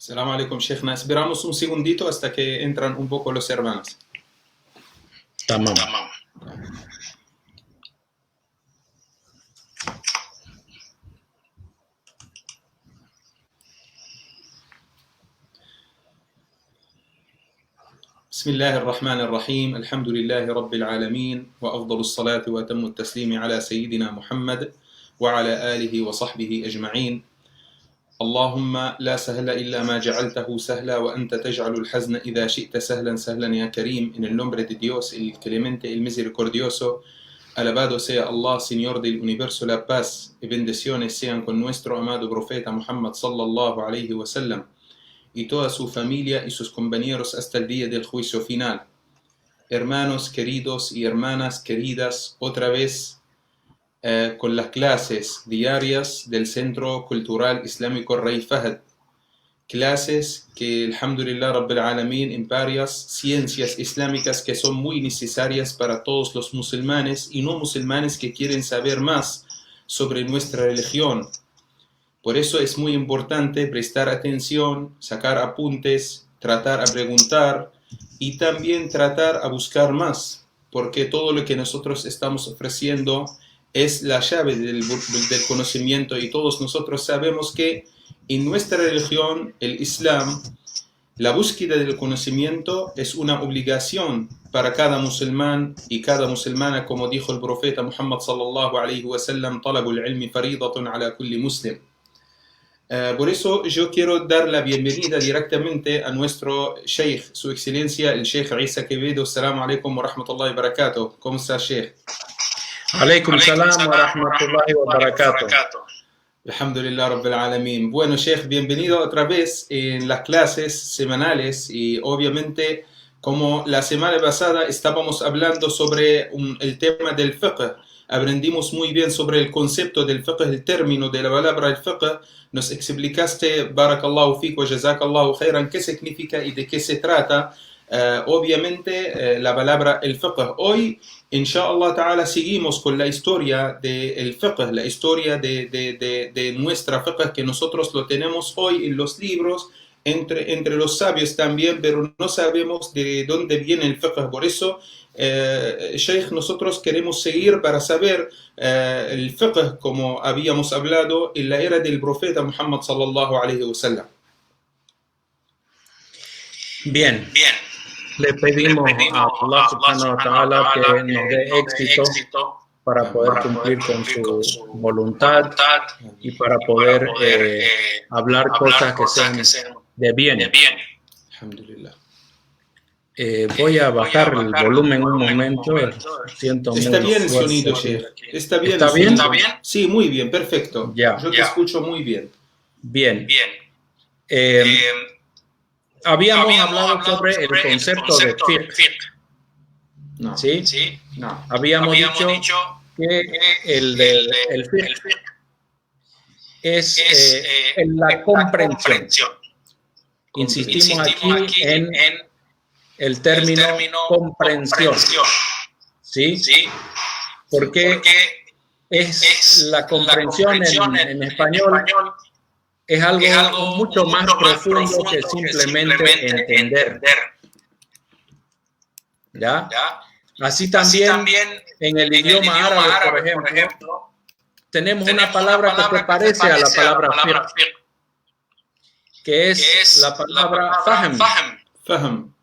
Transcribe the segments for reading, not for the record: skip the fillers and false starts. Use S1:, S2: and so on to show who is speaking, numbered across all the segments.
S1: Salam alaikum, Sheikhna. Esperamos un segundito hasta que entran un poco los hermanos.
S2: Tamam.
S1: بسم الله الرحمن الرحيم. الحمد لله رب العالمين وأفضل الصلاة وأتم التسليم على سيدنا محمد وعلى آله وصحبه أجمعين. اللهم لا سهل إلا ما جعلته سهلا وأنت تجعل الحزن إذا شئت سهلا سهلا يا كريم. En el nombre de Dios, el clemente, el misericordioso. Alabado sea Allah, Señor del universo. La paz y bendiciones sean con nuestro amado profeta Muhammad sallallahu alayhi wa sallam y toda su familia y sus compañeros hasta el día del juicio final. Hermanos queridos y hermanas queridas, otra vez con las clases diarias del Centro Cultural Islámico Rey Fahd. Clases que, alhamdulillah rabbil alamin, en varias ciencias islámicas que son muy necesarias para todos los musulmanes y no musulmanes que quieren saber más sobre nuestra religión. Por eso es muy importante prestar atención, sacar apuntes, tratar a preguntar y también tratar a buscar más, porque todo lo que nosotros estamos ofreciendo es la llave del conocimiento y todos nosotros sabemos que en nuestra religión, el Islam, la búsqueda del conocimiento es una obligación para cada musulmán y cada musulmana, como dijo el profeta Muhammad sallallahu alayhi wa sallam, talabul ilmi faridatun ala kulli muslim. Por eso yo quiero dar la bienvenida directamente a nuestro Sheikh, su excelencia, el Sheikh Isa Quevedo. Assalamu alaikum wa rahmatullahi wa barakatuh. ¿Cómo está, Sheikh?
S2: Alaikum salam wa rahmatullahi wa barakatuh.
S1: Alhamdulillah rabbil alamin. Bueno, Sheikh, bienvenido otra vez en las clases semanales y obviamente como la semana pasada estábamos hablando sobre el tema del fiqh. Aprendimos muy bien sobre el concepto del fiqh, el término de la palabra el fiqh. Nos explicaste, barakallahu fiqh wa jazakallahu khairan, qué significa y de qué se trata. Obviamente la palabra el fiqh. Hoy, inshallah ta'ala, seguimos con la historia del fiqh, la historia de nuestra fiqh, que nosotros lo tenemos hoy en los libros, entre los sabios también, pero no sabemos de dónde viene el fiqh. Por eso, Sheikh, nosotros queremos seguir para saber el fiqh, como habíamos hablado, en la era del profeta Muhammad sallallahu alayhi wa sallam.
S2: Bien. Le pedimos a Allah subhanahu wa ta'ala que nos dé éxito para poder cumplir con su voluntad y para poder hablar cosas que sean de bien.
S1: Alhamdulillah.
S2: Voy a bajar el volumen un momento. Siento
S1: Está
S2: muy
S1: bien el
S2: fuerte.
S1: sonido, Sheikh. ¿Está bien?
S2: ¿Está bien?
S1: Sí, muy bien, perfecto.
S2: Ya.
S1: Yo te escucho muy bien.
S2: Bien. Habíamos hablado sobre el concepto de fiqh.
S1: No.
S2: ¿Sí?
S1: No.
S2: Habíamos dicho que el fiqh es la comprensión. Insistimos aquí en el término comprensión. ¿Sí? Porque es la comprensión en español es algo mucho más profundo que simplemente entender. ¿Ya? Así también en el idioma árabe, por ejemplo, tenemos una palabra que se parece a la palabra fiqh, que es la palabra fahm.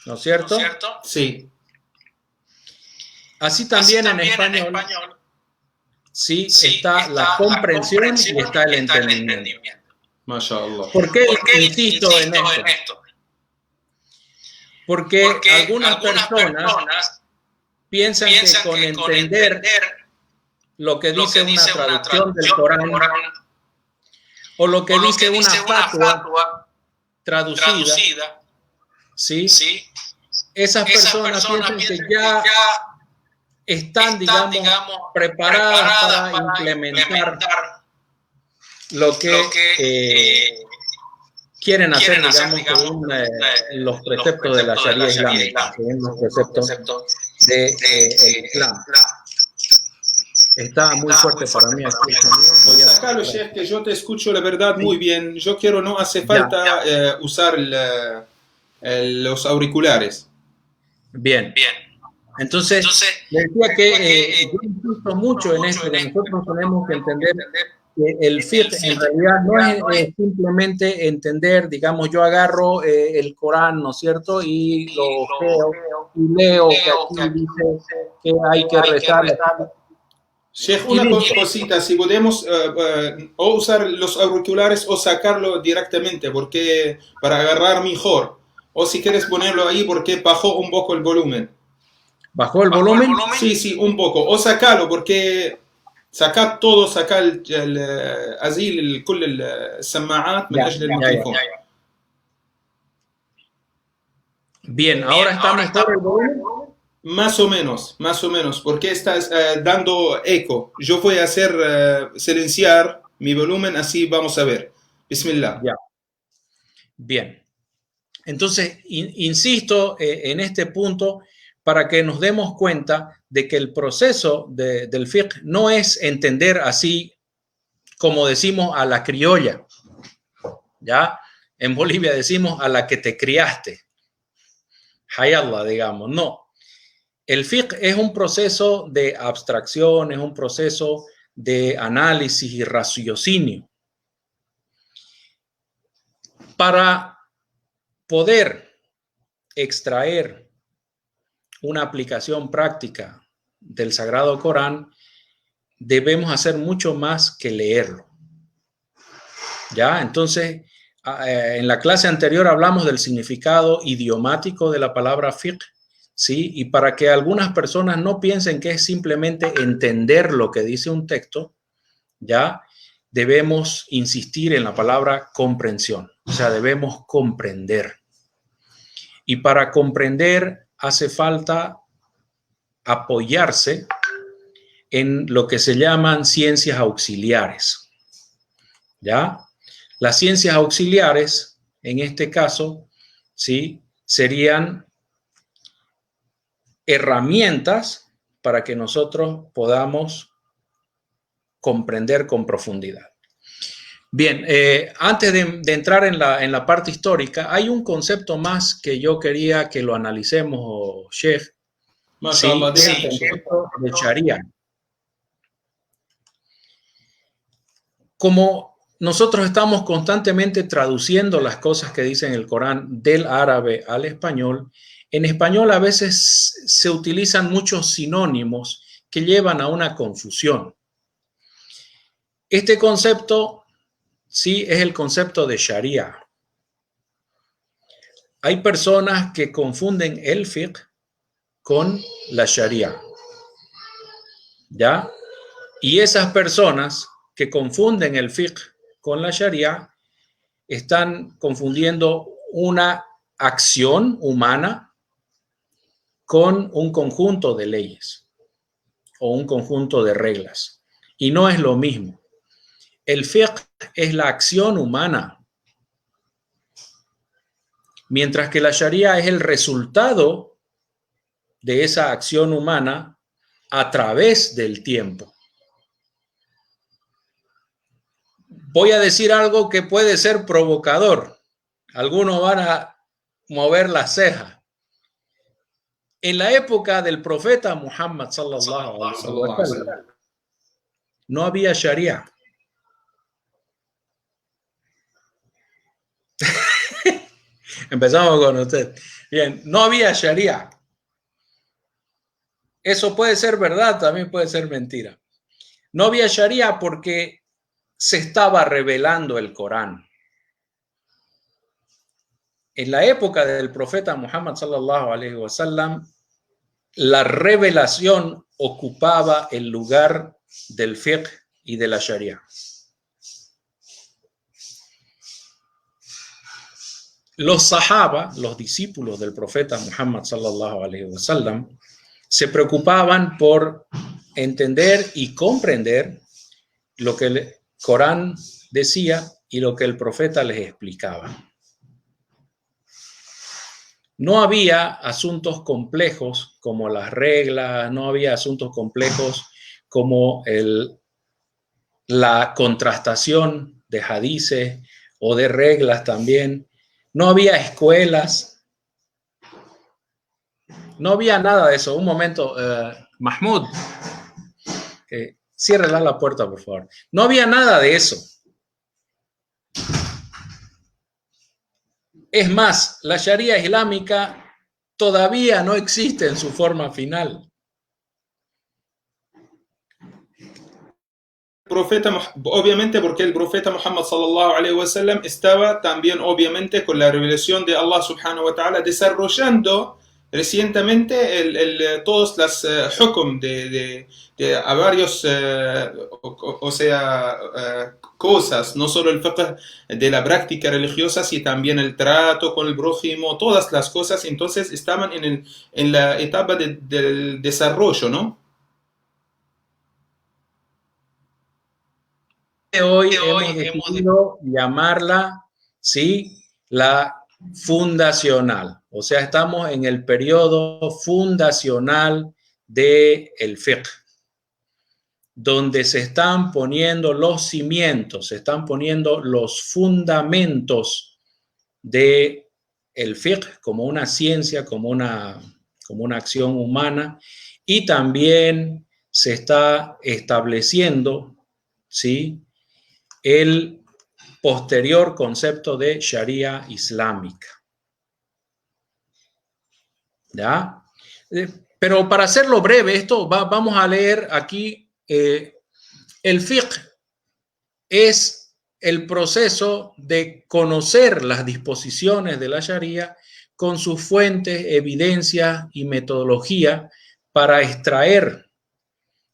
S2: ¿No es cierto?
S1: Sí.
S2: Así también en español, sí, está la comprensión y está el entendimiento.
S1: MashaAllah.
S2: ¿Por qué insisto en esto? Porque algunas personas piensan que con entender lo que dice una traducción del Corán o lo que dice una fatwa traducida, ¿sí? Esas personas piensan que ya están, digamos, preparadas para implementar lo que quieren hacer, digamos, según los preceptos de la Sharia islámica, según los preceptos del Islam. está muy fuerte para mí aquí el sonido. Voy a...
S1: Sacalo, Sheikh, que yo te escucho la verdad muy bien. Yo quiero, no hace falta usar los auriculares.
S2: Bien. Entonces, le decía que yo insisto mucho en esto, que nosotros tenemos que entender que el fiqh en realidad no es simplemente entender, digamos, yo agarro el Corán, ¿no es cierto? Y lo veo y leo que aquí dice que hay que rezar.
S1: Sheikh, una cosita, si podemos o usar los auriculares o sacarlo directamente, porque para agarrar mejor. O si quieres ponerlo ahí, porque bajó un poco el volumen.
S2: ¿Bajó el volumen?
S1: Sí, un poco. O sacalo, porque saca todo, saca أزيل كل السماعات من أجل الميكروفون.
S2: Bien, ahora está mejor el volumen.
S1: Más o menos, porque estás dando eco. Yo voy a hacer silenciar mi volumen, así vamos a ver. Bismillah.
S2: Ya. Bien. Entonces, insisto en este punto para que nos demos cuenta de que el proceso del fiqh no es entender así como decimos a la criolla. ¿Ya? En Bolivia decimos a la que te criaste. Hayallah, digamos. No. El fiqh es un proceso de abstracción, es un proceso de análisis y raciocinio. Para poder extraer una aplicación práctica del Sagrado Corán, debemos hacer mucho más que leerlo. ¿Ya? Entonces, en la clase anterior hablamos del significado idiomático de la palabra fiqh, ¿sí? Y para que algunas personas no piensen que es simplemente entender lo que dice un texto, ¿ya? Debemos insistir en la palabra comprensión, o sea, debemos comprender. Y para comprender hace falta apoyarse en lo que se llaman ciencias auxiliares, ¿ya? Las ciencias auxiliares, en este caso, ¿sí? Serían herramientas para que nosotros podamos comprender con profundidad. Bien, antes de entrar en la parte histórica, hay un concepto más que yo quería que lo analicemos, Sheikh. Sí, el concepto de Sharia. Como nosotros estamos constantemente traduciendo las cosas que dicen el Corán del árabe al español, en español a veces se utilizan muchos sinónimos que llevan a una confusión. Este concepto, sí, es el concepto de Sharia. Hay personas que confunden el fiqh con la Sharia, ¿ya? Y esas personas que confunden el fiqh con la Sharia están confundiendo una acción humana con un conjunto de leyes o un conjunto de reglas. Y no es lo mismo. El fiqh es la acción humana, mientras que la Sharia es el resultado de esa acción humana a través del tiempo. Voy a decir algo que puede ser provocador. Algunos van a mover la ceja. En la época del profeta Muhammad sallallahu alaihi wasallam no había Sharia. Empezamos con usted. Bien, no había Sharia. Eso puede ser verdad, también puede ser mentira. No había Sharia porque se estaba revelando el Corán. En la época del profeta Muhammad sallallahu alaihi wasallam, la revelación ocupaba el lugar del fiqh y de la Sharia. Los sahaba, los discípulos del profeta Muhammad sallallahu alaihi wasallam, se preocupaban por entender y comprender lo que el Corán decía y lo que el profeta les explicaba. No había asuntos complejos como las reglas, no había asuntos complejos como la contrastación de hadices o de reglas también. No había escuelas, no había nada de eso. Un momento, Mahmoud, ciérrala la puerta, por favor. No había nada de eso. Es más, la Sharia islámica todavía no existe en su forma final.
S1: Profeta, obviamente porque el profeta Muhammad sallallahu alaihi wasallam estaba también obviamente con la revelación de Allah subhanahu wa ta'ala desarrollando recientemente todos los hukum a varios cosas, no solo el fiqh de la práctica religiosa, sino también el trato con el prójimo, todas las cosas. Entonces estaban en la etapa del desarrollo, ¿no?
S2: Hoy hemos decidido llamarla, ¿sí?, la fundacional. O sea, estamos en el periodo fundacional del fiqh, donde se están poniendo los cimientos, se están poniendo los fundamentos del fiqh como una ciencia, como una acción humana, y también se está estableciendo, ¿sí?, el posterior concepto de Sharia islámica. ¿Ya? Pero para hacerlo breve, vamos a leer aquí, el fiqh es el proceso de conocer las disposiciones de la Sharia con sus fuentes, evidencias y metodología para extraer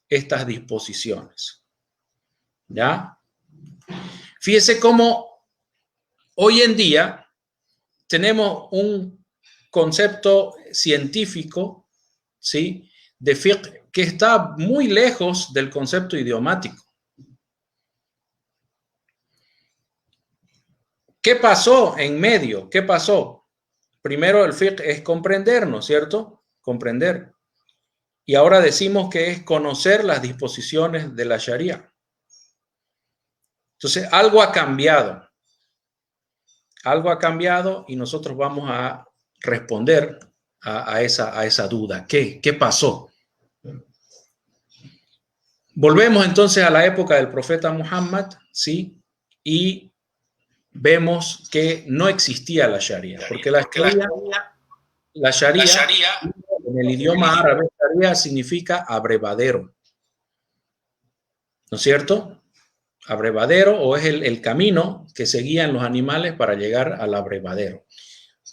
S2: estas disposiciones. ¿Ya? Fíjese cómo hoy en día tenemos un concepto científico, ¿sí?, de fiqh que está muy lejos del concepto idiomático. ¿Qué pasó en medio? ¿Qué pasó? Primero, el fiqh es comprender, ¿no es cierto? Comprender. Y ahora decimos que es conocer las disposiciones de la Sharia. Entonces, algo ha cambiado. Algo ha cambiado y nosotros vamos a responder a esa duda. ¿Qué pasó? Volvemos entonces a la época del profeta Muhammad, ¿sí? Y vemos que no existía la Sharia, porque la Sharia en el idioma árabe, Sharia significa abrevadero, ¿no es cierto? Abrevadero, o es el camino que seguían los animales para llegar al abrevadero.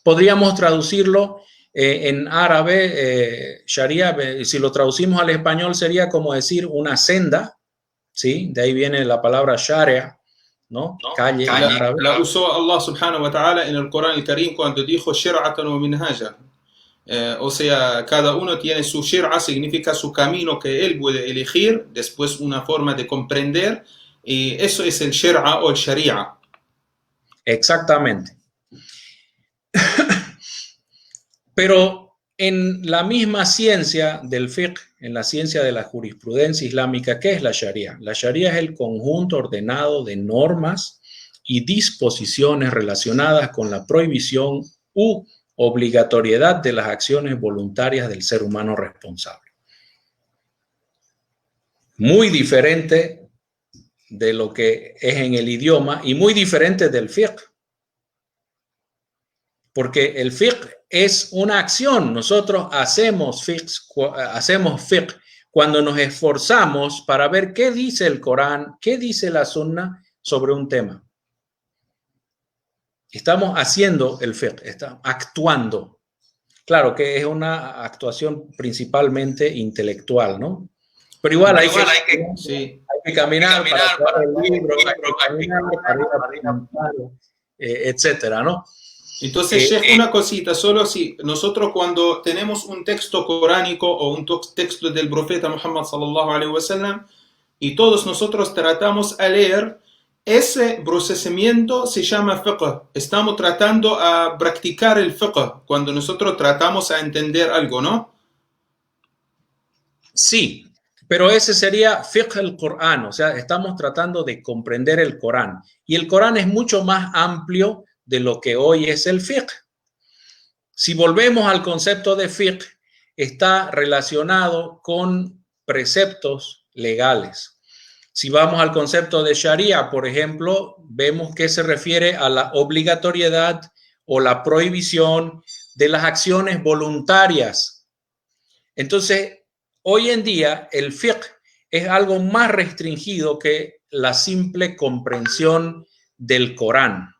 S2: Podríamos traducirlo en árabe, Sharia, si lo traducimos al español sería como decir una senda, ¿sí? De ahí viene la palabra Sharia, ¿no? Calle en árabe.
S1: La usó Allah subhanahu wa ta'ala en el Corán el Karim cuando dijo shir'atan wa minhaja. O sea, cada uno tiene su shir'a, significa su camino que él puede elegir, después una forma de comprender. Y eso es el shir'a o el sharia.
S2: Exactamente. Pero en la misma ciencia del fiqh, en la ciencia de la jurisprudencia islámica, ¿qué es la sharia? La sharia es el conjunto ordenado de normas y disposiciones relacionadas con la prohibición u obligatoriedad de las acciones voluntarias del ser humano responsable. Muy diferente de lo que es en el idioma y muy diferente del fiqh. Porque el fiqh es una acción. Nosotros hacemos fiqh cuando nos esforzamos para ver qué dice el Corán, qué dice la Sunna sobre un tema. Estamos haciendo el fiqh, estamos actuando. Claro que es una actuación principalmente intelectual, ¿no? Pero igual hay que caminar para el libro, hay que caminar para etcétera, ¿no?
S1: Entonces, Sheikh, una cosita, solo si nosotros cuando tenemos un texto coránico o un texto del profeta Muhammad sallallahu alaihi wasallam y todos nosotros tratamos a leer, ese procesamiento se llama fiqh. Estamos tratando a practicar el fiqh cuando nosotros tratamos a entender algo, ¿no?
S2: Sí, Pero ese sería fiqh al-Qur'an, o sea, estamos tratando de comprender el Corán. Y el Corán es mucho más amplio de lo que hoy es el fiqh. Si volvemos al concepto de fiqh, está relacionado con preceptos legales. Si vamos al concepto de Sharia, por ejemplo, vemos que se refiere a la obligatoriedad o la prohibición de las acciones voluntarias. Entonces, hoy en día el fiqh es algo más restringido que la simple comprensión del Corán.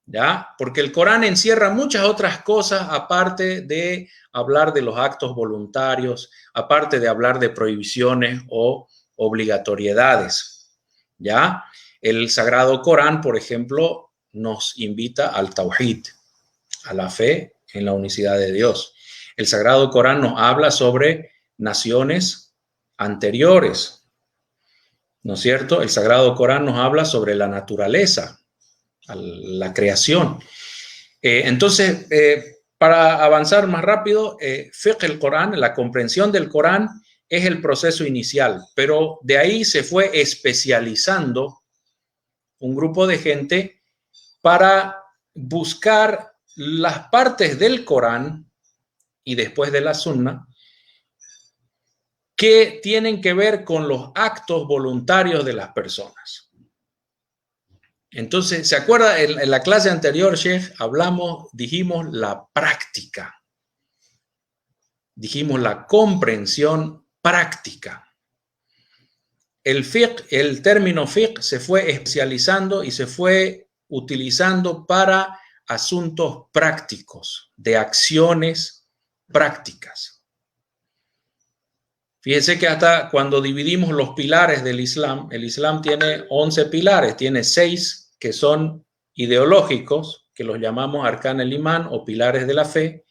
S2: ¿Ya? Porque el Corán encierra muchas otras cosas aparte de hablar de los actos voluntarios, aparte de hablar de prohibiciones o obligatoriedades. ¿Ya? El Sagrado Corán, por ejemplo, nos invita al Tawhid, a la fe en la unicidad de Dios. El Sagrado Corán nos habla sobre naciones anteriores, ¿no es cierto? El Sagrado Corán nos habla sobre la naturaleza, la creación. Entonces, para avanzar más rápido, fiqh el Corán, la comprensión del Corán es el proceso inicial, pero de ahí se fue especializando un grupo de gente para buscar las partes del Corán y después de la Sunna que tienen que ver con los actos voluntarios de las personas. Entonces, ¿se acuerda? En la clase anterior, Sheikh, dijimos la práctica. Dijimos la comprensión práctica. El fiqh, el término fiqh se fue especializando y se fue utilizando para asuntos prácticos, de acciones prácticas. Fíjense que hasta cuando dividimos los pilares del Islam, el Islam tiene 11 pilares, tiene 6 que son ideológicos, que los llamamos Arkan el-Imán o pilares de la fe,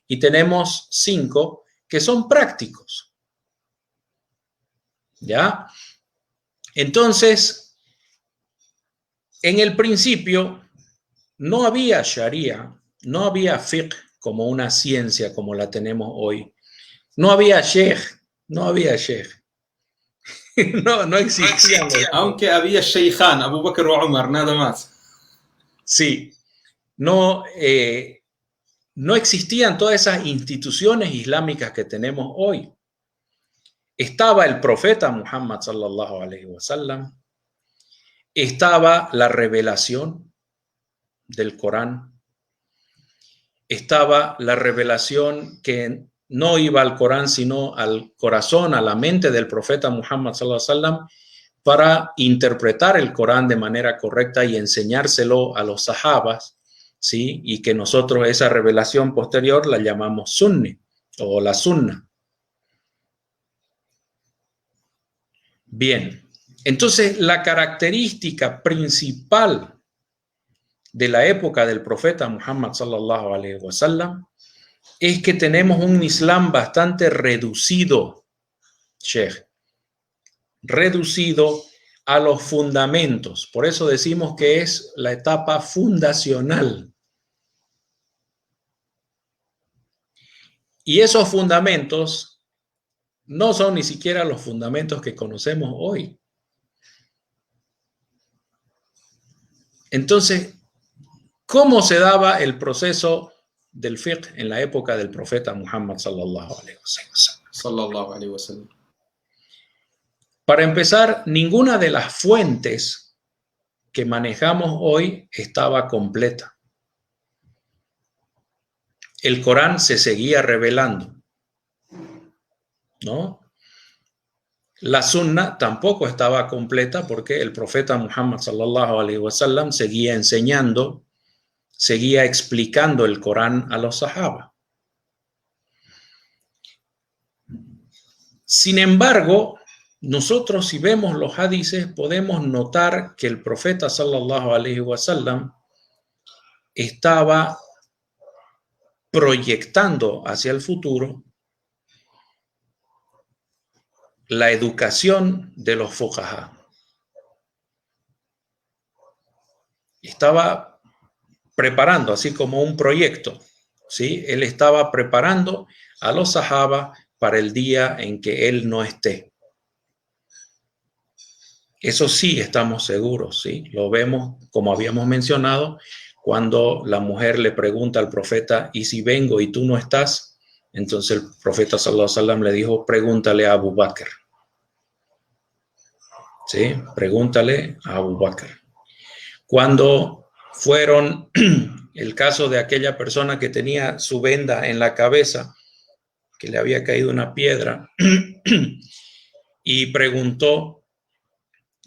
S2: y tenemos 5 que son prácticos. ¿Ya? Entonces, en el principio no había Sharia, no había fiqh como una ciencia como la tenemos hoy. No había sheikh, no había sheikh. No existía.
S1: Aunque había Sheikhan, Abu Bakr o Umar, nada más.
S2: Sí, no existían todas esas instituciones islámicas que tenemos hoy. Estaba el profeta Muhammad sallallahu alaihi wasallam, estaba la revelación del Corán, estaba la revelación que no iba al Corán, sino al corazón, a la mente del profeta Muhammad sallallahu alaihi wasallam, para interpretar el Corán de manera correcta y enseñárselo a los sahabas, ¿sí? Y que nosotros esa revelación posterior la llamamos sunni o la sunna. Bien, entonces la característica principal de la época del profeta Muhammad sallallahu alaihi wasallam es que tenemos un Islam bastante reducido, Sheikh, reducido a los fundamentos. Por eso decimos que es la etapa fundacional. Y esos fundamentos no son ni siquiera los fundamentos que conocemos hoy. Entonces, ¿cómo se daba el proceso del fiqh en la época del profeta Muhammad sallallahu alaihi wasallam? Para empezar, ninguna de las fuentes que manejamos hoy estaba completa. El Corán se seguía revelando, ¿no? La Sunna tampoco estaba completa porque el profeta Muhammad sallallahu alaihi wasallam seguía enseñando, seguía explicando el Corán a los sahaba. Sin embargo, nosotros si vemos los hadices podemos notar que el profeta sallallahu alaihi wasallam estaba proyectando hacia el futuro la educación de los fuqaha. Estaba preparando, así como un proyecto, ¿sí? Él estaba preparando a los sahaba para el día en que él no esté. Eso sí estamos seguros, ¿sí? Lo vemos, como habíamos mencionado, cuando la mujer le pregunta al profeta, ¿y si vengo y tú no estás? Entonces el profeta sallallahu alaihi wasallam le dijo, pregúntale a Abu Bakr. ¿Sí? Pregúntale a Abu Bakr. Cuando fueron el caso de aquella persona que tenía su venda en la cabeza, que le había caído una piedra, y preguntó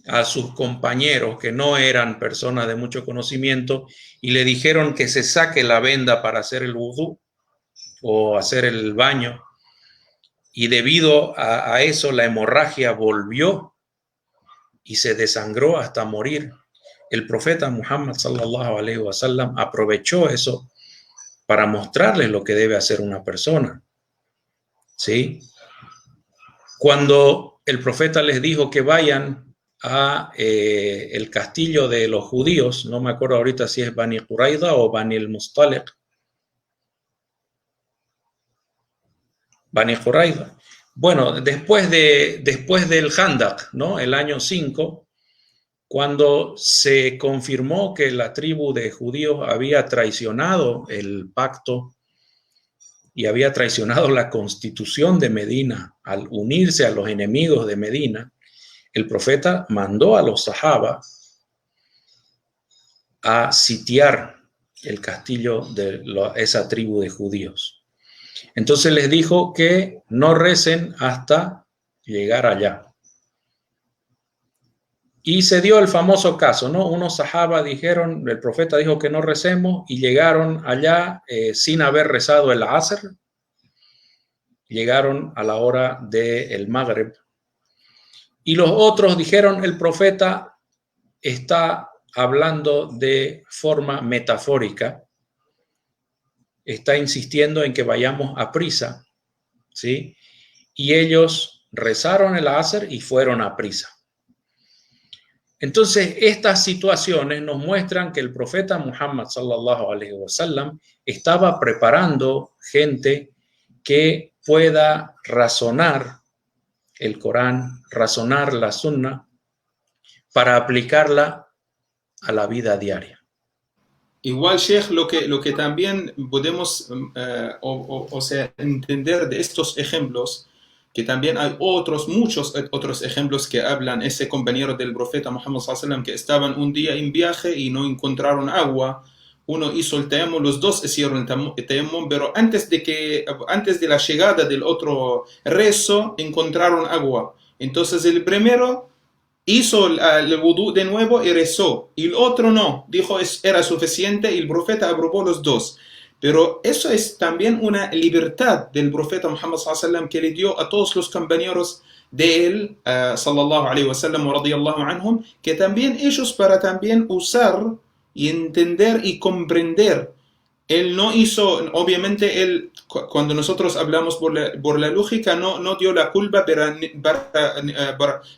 S2: a sus compañeros que no eran personas de mucho conocimiento y le dijeron que se saque la venda para hacer el wudú o hacer el baño, y debido a eso la hemorragia volvió y se desangró hasta morir. El profeta Muhammad sallallahu alaihi wasallam aprovechó eso para mostrarles lo que debe hacer una persona, ¿sí? Cuando el profeta les dijo que vayan a el castillo de los judíos, no me acuerdo ahorita si es Bani Qurayza o Bani al-Mustaliq, Bani Qurayza. Bueno, después del Khandaq, ¿no? El año 5, cuando se confirmó que la tribu de judíos había traicionado el pacto y había traicionado la constitución de Medina al unirse a los enemigos de Medina, el profeta mandó a los sahaba a sitiar el castillo de esa tribu de judíos. Entonces les dijo que no recen hasta llegar allá. Y se dio el famoso caso, ¿no? Unos sahaba dijeron, el profeta dijo que no recemos y llegaron allá sin haber rezado el Asr. Llegaron a la hora del Maghrib. Y los otros dijeron, el profeta está hablando de forma metafórica, está insistiendo en que vayamos a prisa, ¿sí? Y ellos rezaron el Asr y fueron a prisa. Entonces, estas situaciones nos muestran que el profeta Muhammad sallallahu alaihi wasallam estaba preparando gente que pueda razonar el Corán, razonar la Sunna, para aplicarla a la vida diaria.
S1: Igual, Sheikh, lo que también podemos o sea, entender de estos ejemplos, que también hay muchos otros ejemplos que hablan ese compañero del profeta Muhammad sallallahu alaihi wasallam que estaban un día en viaje y no encontraron agua. Uno hizo el tayammum, los dos hicieron el tayammum, pero antes de la llegada del otro rezo encontraron agua. Entonces el primero hizo el wudú de nuevo y rezó, y el otro no, dijo era suficiente, y el profeta aprobó los dos. Pero eso es también una libertad del profeta Muhammad sallallahu alaihi wasallam que le dio a todos los compañeros de él, sallallahu alaihi wasallam, radiyallahu anhum, que también ellos para también usar y entender y comprender. Él no hizo, obviamente, él, cuando nosotros hablamos por la lógica, no dio la culpa para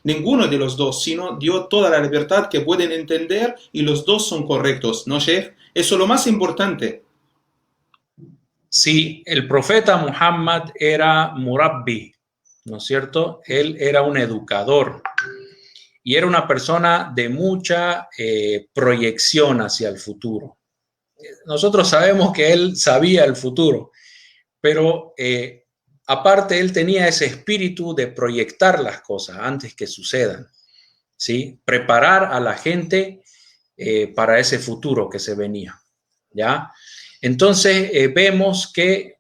S1: ninguno de los dos, sino dio toda la libertad que pueden entender y los dos son correctos, ¿no, Sheikh? Eso es lo más importante.
S2: Sí, el profeta Muhammad era murabbi, ¿no es cierto? Él era un educador y era una persona de mucha proyección hacia el futuro. Nosotros sabemos que él sabía el futuro, pero aparte él tenía ese espíritu de proyectar las cosas antes que sucedan, ¿sí? Preparar a la gente para ese futuro que se venía, ¿ya? Entonces vemos que,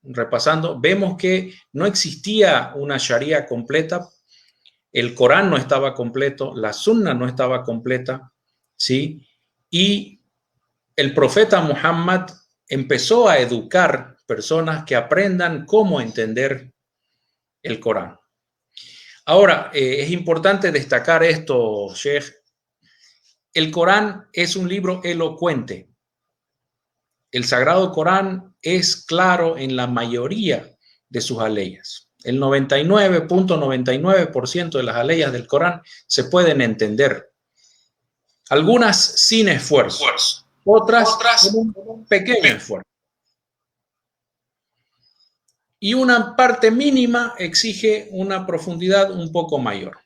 S2: repasando, vemos que no existía una sharia completa, el Corán no estaba completo, la Sunna no estaba completa, ¿sí? Y el profeta Muhammad empezó a educar personas que aprendan cómo entender el Corán. Ahora, es importante destacar esto, Sheikh. El Corán es un libro elocuente. El Sagrado Corán es claro en la mayoría de sus aleyas. El 99.99% de las aleyas del Corán se pueden entender. Algunas sin esfuerzo. Otras con un pequeño esfuerzo. y una parte mínima exige una profundidad un poco mayor.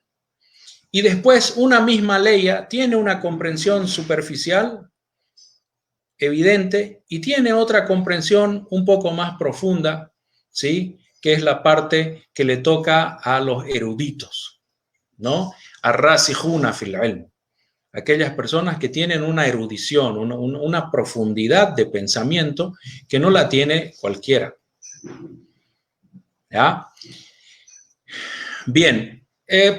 S2: Y después una misma leya tiene una comprensión superficial, evidente, y tiene otra comprensión un poco más profunda, ¿sí? Que es la parte que le toca a los eruditos, ¿no? Ar-rasijuna fil ilm. Aquellas personas que tienen una erudición, una profundidad de pensamiento que no la tiene cualquiera. ¿Ya? Bien,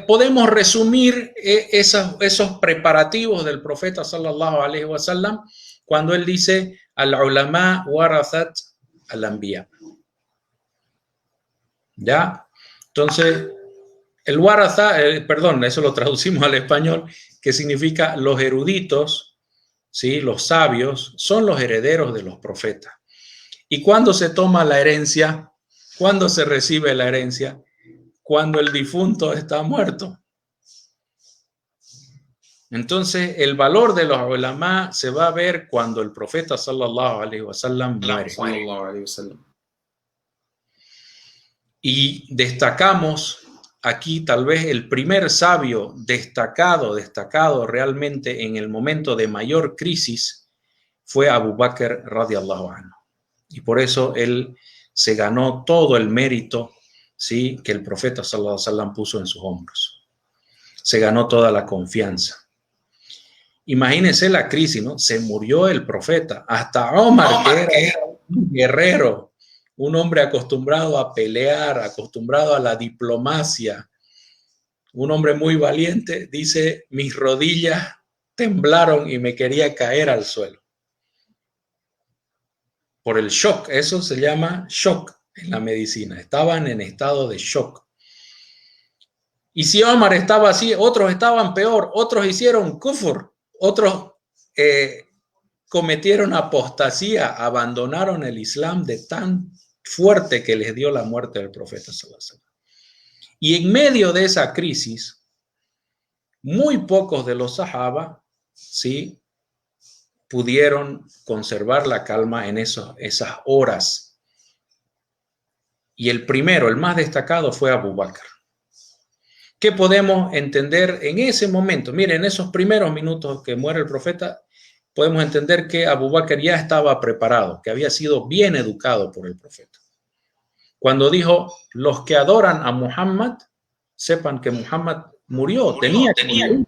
S2: podemos resumir esos preparativos del profeta sallallahu alaihi wasallam cuando él dice al-ulama warathat al-anbiya. ¿Ya? Entonces, el waratha, perdón, eso lo traducimos al español, que significa los eruditos, ¿sí? Los sabios, son los herederos de los profetas. ¿Y cuándo se toma la herencia? ¿Cuándo se recibe la herencia? Cuando el difunto está muerto. Entonces, el valor de los ulama se va a ver cuando el profeta sallallahu alaihi wasallam muere. Y destacamos aquí tal vez el primer sabio destacado realmente en el momento de mayor crisis fue Abu Bakr radiallahu anhu. Y por eso él se ganó todo el mérito, ¿sí?, que el profeta sallallahu alaihi wasallam puso en sus hombros. Se ganó toda la confianza. Imagínense la crisis, ¿no? Se murió el profeta. Hasta Omar, que era un guerrero, un hombre acostumbrado a pelear, acostumbrado a la diplomacia, un hombre muy valiente, dice, mis rodillas temblaron y me quería caer al suelo. Por el shock, eso se llama shock en la medicina. Estaban en estado de shock. Y si Omar estaba así, otros estaban peor, otros hicieron kufr, otros cometieron apostasía, abandonaron el Islam de tan fuerte que les dio la muerte del profeta sallallahu alaihi wasallam. Y en medio de esa crisis, muy pocos de los sahaba, ¿sí?, pudieron conservar la calma en esas horas. Y el primero, el más destacado, fue Abu Bakr. ¿Qué podemos entender en ese momento? Miren, en esos primeros minutos que muere el profeta, podemos entender que Abu Bakr ya estaba preparado, que había sido bien educado por el profeta. Cuando dijo, los que adoran a Muhammad, sepan que Muhammad murió, tenía que morir.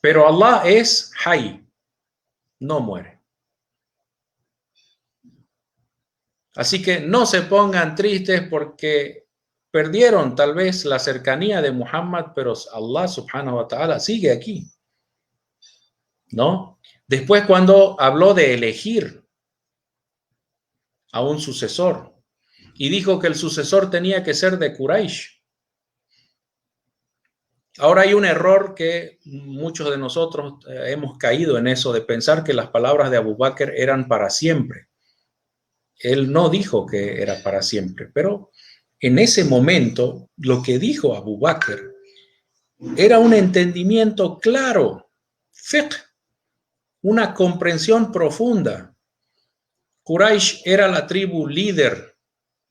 S2: Pero Allah es Hay, no muere. Así que no se pongan tristes porque perdieron tal vez la cercanía de Muhammad, pero Allah subhanahu wa ta'ala sigue aquí, ¿no? Después, cuando habló de elegir a un sucesor y dijo que el sucesor tenía que ser de Quraysh. Ahora hay un error que muchos de nosotros hemos caído en eso, de pensar que las palabras de Abu Bakr eran para siempre. Él no dijo que era para siempre, pero en ese momento lo que dijo Abu Bakr era un entendimiento claro, fiqh, una comprensión profunda. Quraysh era la tribu líder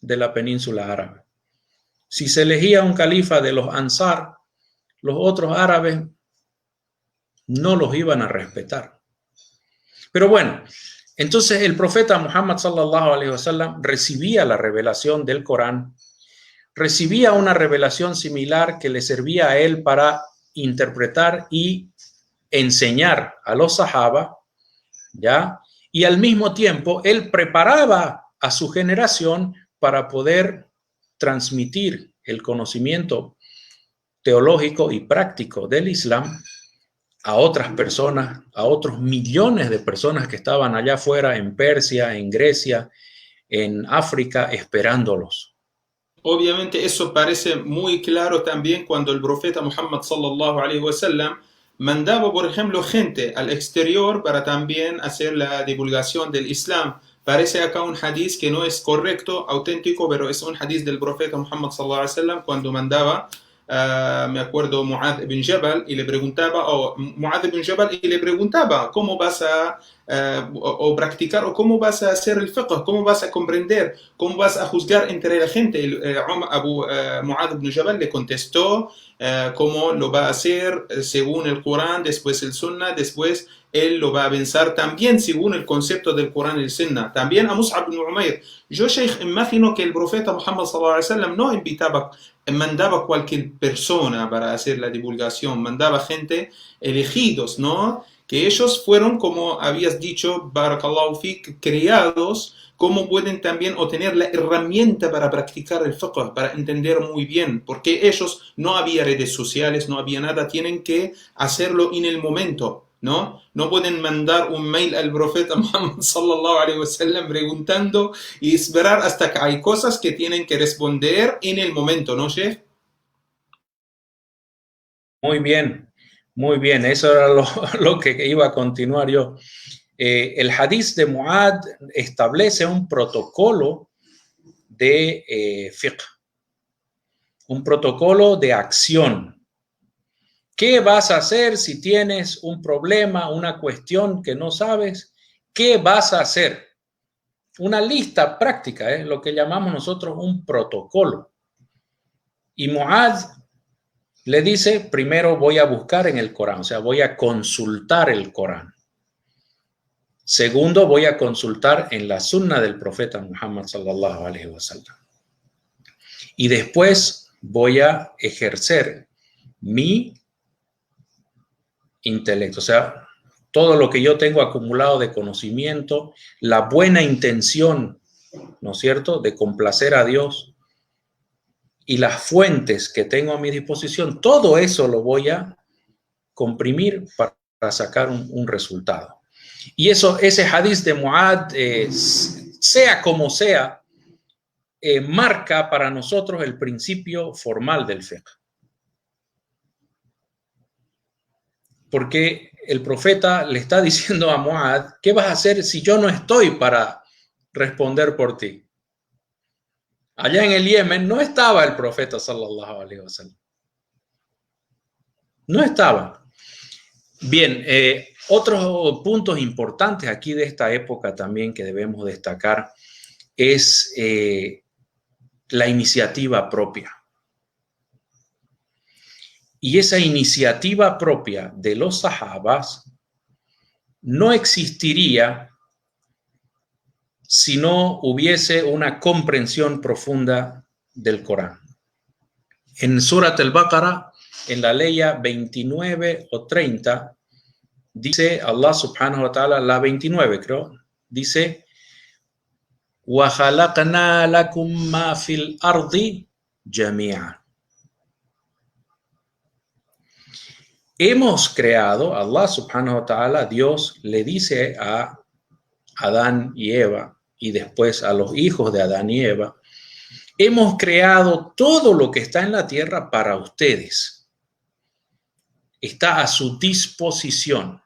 S2: de la península árabe. Si se elegía un califa de los Ansar, los otros árabes no los iban a respetar. Pero bueno, entonces el profeta Muhammad sallallahu alaihi wasallam recibía la revelación del Corán, recibía una revelación similar que le servía a él para interpretar y enseñar a los sahaba, ¿ya? Y al mismo tiempo él preparaba a su generación para poder transmitir el conocimiento teológico y práctico del Islam a otras personas, a otros millones de personas que estaban allá afuera en Persia, en Grecia, en África, esperándolos.
S1: Obviamente eso parece muy claro también cuando el profeta Muhammad sallallahu alaihi wasallam mandaba, por ejemplo, gente al exterior para también hacer la divulgación del Islam. Parece acá un hadith que no es correcto, auténtico, pero es un hadith del profeta Muhammad sallallahu alaihi wasallam cuando mandaba, me acuerdo, Mu'adh ibn Jabal y le preguntaba, ¿cómo vas o practicar, o cómo vas a hacer el fiqh, cómo vas a comprender, cómo vas a juzgar entre la gente. Abu Mu'adh ibn Jabal le contestó cómo lo va a hacer según el Corán, después el Sunnah, después él lo va a pensar también según el concepto del Corán y el Sunnah. También a Mus'ab ibn Umair. Yo, Sheikh, imagino que el profeta Muhammad sallallahu alaihi wasallam no mandaba cualquier persona para hacer la divulgación, mandaba gente elegidos, ¿no? Que ellos fueron, como habías dicho, Barakallahu Fik, creados, como pueden también obtener la herramienta para practicar el fiqh, para entender muy bien, porque ellos no había redes sociales, no había nada, tienen que hacerlo en el momento, ¿no? No pueden mandar un mail al profeta Muhammad sallallahu alaihi wasallam preguntando y esperar hasta que hay cosas que tienen que responder en el momento, ¿no, Sheikh?
S2: Muy bien, eso era lo que iba a continuar yo. El hadith de Mu'adh establece un protocolo de fiqh, un protocolo de acción. ¿Qué vas a hacer si tienes un problema, una cuestión que no sabes? ¿Qué vas a hacer? Una lista práctica, lo que llamamos nosotros un protocolo. Y Mu'adh le dice, primero voy a buscar en el Corán, o sea, voy a consultar el Corán. Segundo, voy a consultar en la sunna del profeta Muhammad sallallahu alaihi wasallam. Y después voy a ejercer mi intelecto, o sea, todo lo que yo tengo acumulado de conocimiento, la buena intención, ¿no es cierto?, de complacer a Dios y las fuentes que tengo a mi disposición, todo eso lo voy a comprimir para sacar un resultado. Y ese hadith de Mu'adh, sea como sea, marca para nosotros el principio formal del fiqh. Porque el profeta le está diciendo a Mu'adh, ¿qué vas a hacer si yo no estoy para responder por ti? Allá en el Yemen no estaba el profeta sallallahu alaihi wasallam. No estaba. Bien, otros puntos importantes aquí de esta época también que debemos destacar es la iniciativa propia. Y esa iniciativa propia de los sahabas no existiría si no hubiese una comprensión profunda del Corán. En Surat al-Baqarah, en la ley 29 o 30, dice Allah subhanahu wa ta'ala, la 29 creo, dice وَخَلَقْنَا لَكُمْ مَا فِي الْأَرْضِ جَمِيعًا. Hemos creado, Allah subhanahu wa ta'ala, Dios le dice a Adán y Eva y después a los hijos de Adán y Eva, hemos creado todo lo que está en la tierra para ustedes. Está a su disposición.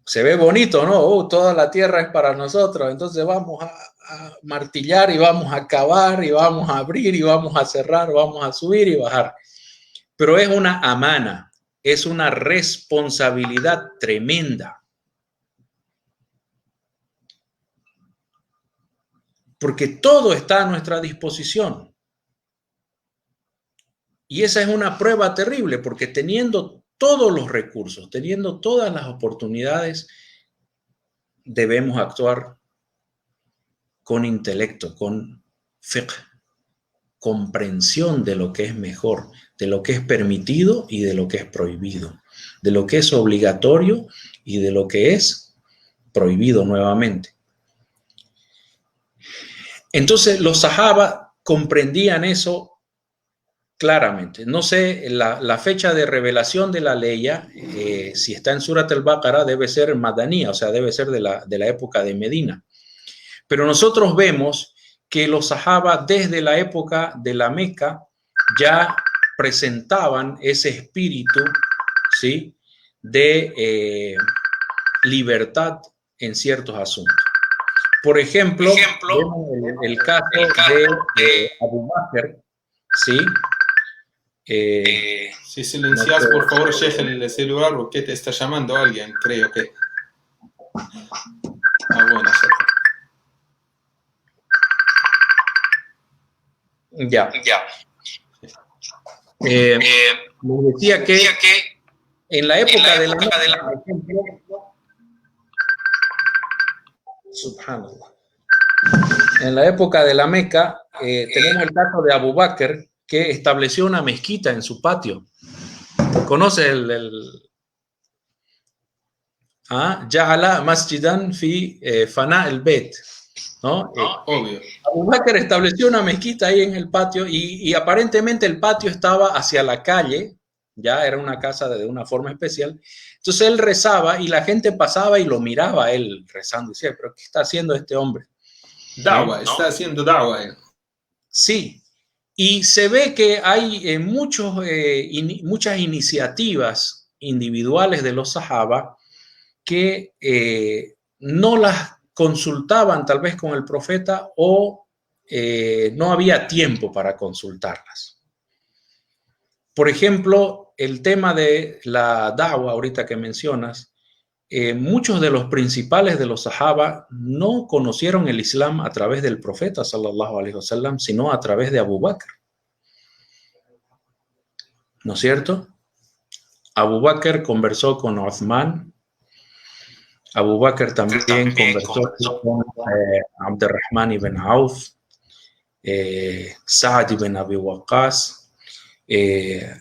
S2: Se ve bonito, ¿no? Toda la tierra es para nosotros, entonces vamos a martillar y vamos a cavar y vamos a abrir y vamos a cerrar, vamos a subir y bajar. Pero es una amana, es una responsabilidad tremenda. Porque todo está a nuestra disposición. Y esa es una prueba terrible, porque teniendo todos los recursos, teniendo todas las oportunidades, debemos actuar con intelecto, con fiqh, comprensión de lo que es mejor, de lo que es permitido y de lo que es prohibido, de lo que es obligatorio y de lo que es prohibido nuevamente. Entonces los sahaba comprendían eso claramente. No sé, la fecha de revelación de la ley, si está en Surat al-Baqarah, debe ser Madanía, o sea, debe ser de la época de Medina. Pero nosotros vemos que los sahaba desde la época de la Meca ya presentaban ese espíritu, ¿sí?, de libertad en ciertos asuntos. Por ejemplo, el caso de Abu Bakr, ¿sí?,
S1: Si silencias, no, por favor, Sheikh, el celular, porque te está llamando alguien, creo que. Bueno,
S2: ya. Me decía que en la época de la Subhanallah. En la época de la Meca, tenemos el caso de Abu Bakr, que estableció una mezquita en su patio. ¿Conoce Ja'ala masjidan fi fana el bet, ¿no?
S1: Obvio.
S2: Abu Bakr estableció una mezquita ahí en el patio y aparentemente el patio estaba hacia la calle, ya era una casa de una forma especial. Entonces él rezaba y la gente pasaba y lo miraba a él rezando. Y decía, ¿pero qué está haciendo este hombre?
S1: Da'wa, ¿no? Está haciendo da'wa.
S2: Sí, y se ve que hay muchas iniciativas individuales de los sahaba que no las consultaban tal vez con el profeta o no había tiempo para consultarlas. Por ejemplo, el tema de la da'wa, ahorita que mencionas, muchos de los principales de los sahaba no conocieron el Islam a través del profeta, sallallahu alaihi wasallam, sino a través de Abu Bakr. ¿No es cierto? Abu Bakr conversó con Uthman. Abu Bakr también conversó con Abdurrahman ibn Auf, Sa'd ibn Abi Waqqas,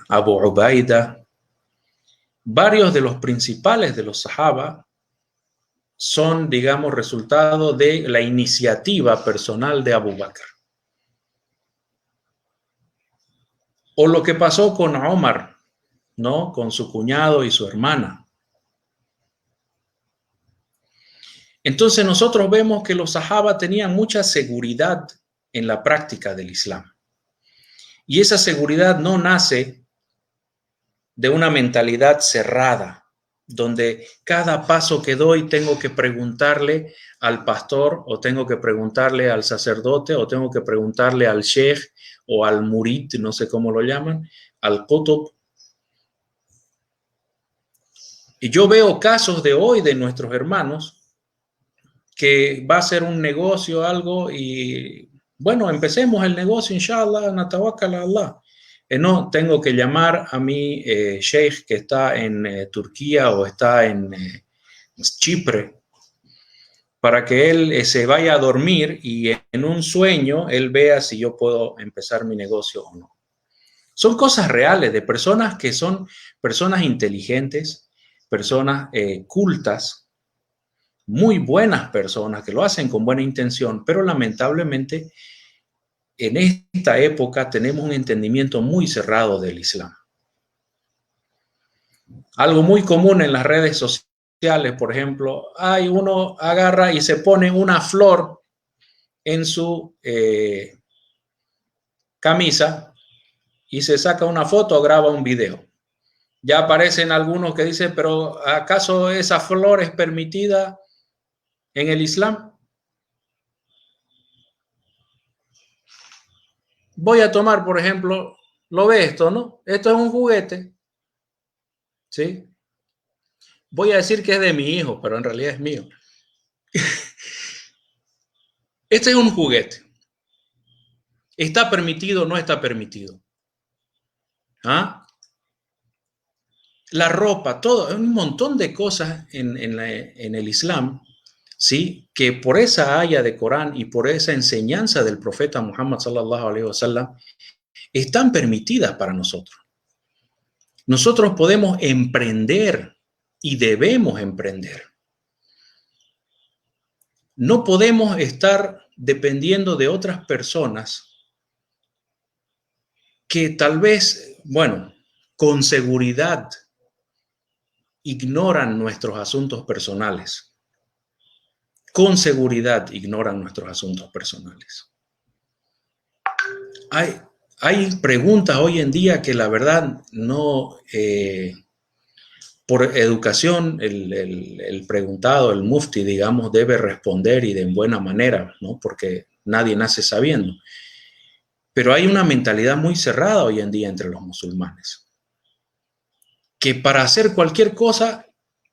S2: Abu Ubaida. Varios de los principales de los sahaba son, digamos, resultado de la iniciativa personal de Abu Bakr. O lo que pasó con Omar, ¿no? Con su cuñado y su hermana. Entonces nosotros vemos que los sahaba tenían mucha seguridad en la práctica del Islam. Y esa seguridad no nace de una mentalidad cerrada, donde cada paso que doy tengo que preguntarle al pastor, o tengo que preguntarle al sacerdote, o tengo que preguntarle al sheikh, o al murid, no sé cómo lo llaman, al qutb. Y yo veo casos de hoy de nuestros hermanos que va a ser un negocio, algo, y bueno, empecemos el negocio, inshallah, natawakkal a Allah. No, tengo que llamar a mi sheikh que está en Turquía o está en Chipre para que él se vaya a dormir y en un sueño él vea si yo puedo empezar mi negocio o no. Son cosas reales de personas que son personas inteligentes, personas cultas, muy buenas personas que lo hacen con buena intención, pero lamentablemente en esta época tenemos un entendimiento muy cerrado del Islam. Algo muy común en las redes sociales, por ejemplo, uno agarra y se pone una flor en su camisa y se saca una foto o graba un video. Ya aparecen algunos que dicen, pero ¿acaso esa flor es permitida en el Islam? Voy a tomar, por ejemplo, lo ve esto, ¿no? Esto es un juguete, ¿sí? Voy a decir que es de mi hijo, pero en realidad es mío. Este es un juguete. ¿Está permitido o no está permitido? ¿Ah? La ropa, todo, un montón de cosas en el Islam, ¿sí? Que por esa aya de Corán y por esa enseñanza del profeta Muhammad sallallahu alaihi wasallam están permitidas para nosotros. Nosotros podemos emprender y debemos emprender. No podemos estar dependiendo de otras personas que tal vez, bueno, con seguridad ignoran nuestros asuntos personales. Con seguridad ignoran nuestros asuntos personales. Hay preguntas hoy en día que la verdad no, por educación, el preguntado, el mufti, digamos, debe responder y de buena manera, ¿no? Porque nadie nace sabiendo. Pero hay una mentalidad muy cerrada hoy en día entre los musulmanes, que para hacer cualquier cosa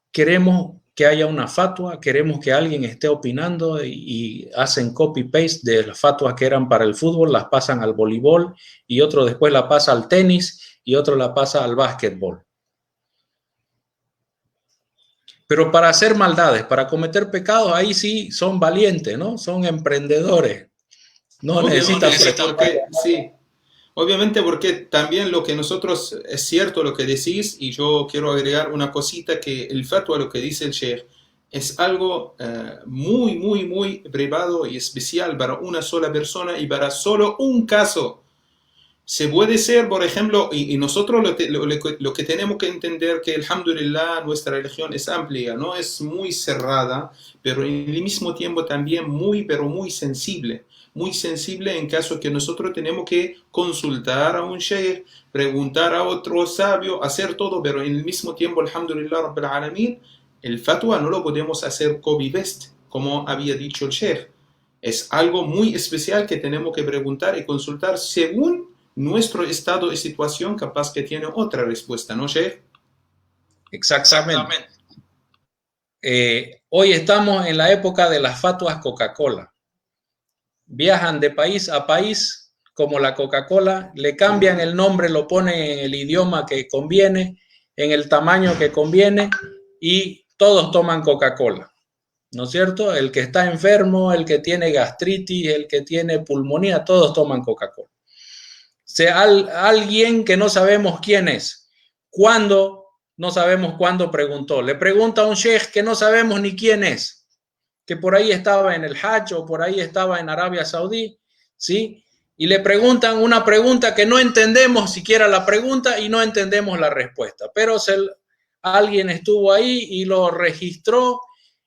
S2: queremos que haya una fatwa, queremos que alguien esté opinando y hacen copy-paste de las fatwas que eran para el fútbol, las pasan al voleibol y otro después la pasa al tenis y otro la pasa al básquetbol. Pero para hacer maldades, para cometer pecados, ahí sí son valientes, ¿no? Son emprendedores. No necesitan
S1: porque, sí. Obviamente porque también lo que nosotros, es cierto lo que decís, y yo quiero agregar una cosita, que el fatwa, lo que dice el sheikh, es algo muy, muy, muy privado y especial para una sola persona y para solo un caso. Se puede ser, por ejemplo, y nosotros lo que tenemos que entender que, alhamdulillah, nuestra religión es amplia, no es muy cerrada, pero en el mismo tiempo también muy, pero muy sensible. Muy sensible en caso que nosotros tenemos que consultar a un sheikh, preguntar a otro sabio, hacer todo, pero en el mismo tiempo, alhamdulillah, rabbil alamin, el fatwa no lo podemos hacer copy-paste, como había dicho el sheikh. Es algo muy especial que tenemos que preguntar y consultar según nuestro estado y situación, capaz que tiene otra respuesta, ¿no, Sheikh?
S2: Exactamente. Hoy estamos en la época de las fatwas Coca-Cola. Viajan de país a país como la Coca-Cola, le cambian el nombre, lo ponen en el idioma que conviene, en el tamaño que conviene y todos toman Coca-Cola, ¿no es cierto? El que está enfermo, el que tiene gastritis, el que tiene pulmonía, todos toman Coca-Cola. Sea alguien que no sabemos quién es, cuándo, no sabemos cuándo preguntó. Le pregunta a un sheikh que no sabemos ni quién es, que por ahí estaba en el Hajj o por ahí estaba en Arabia Saudí, ¿sí? Y le preguntan una pregunta que no entendemos siquiera la pregunta y no entendemos la respuesta. Pero alguien estuvo ahí y lo registró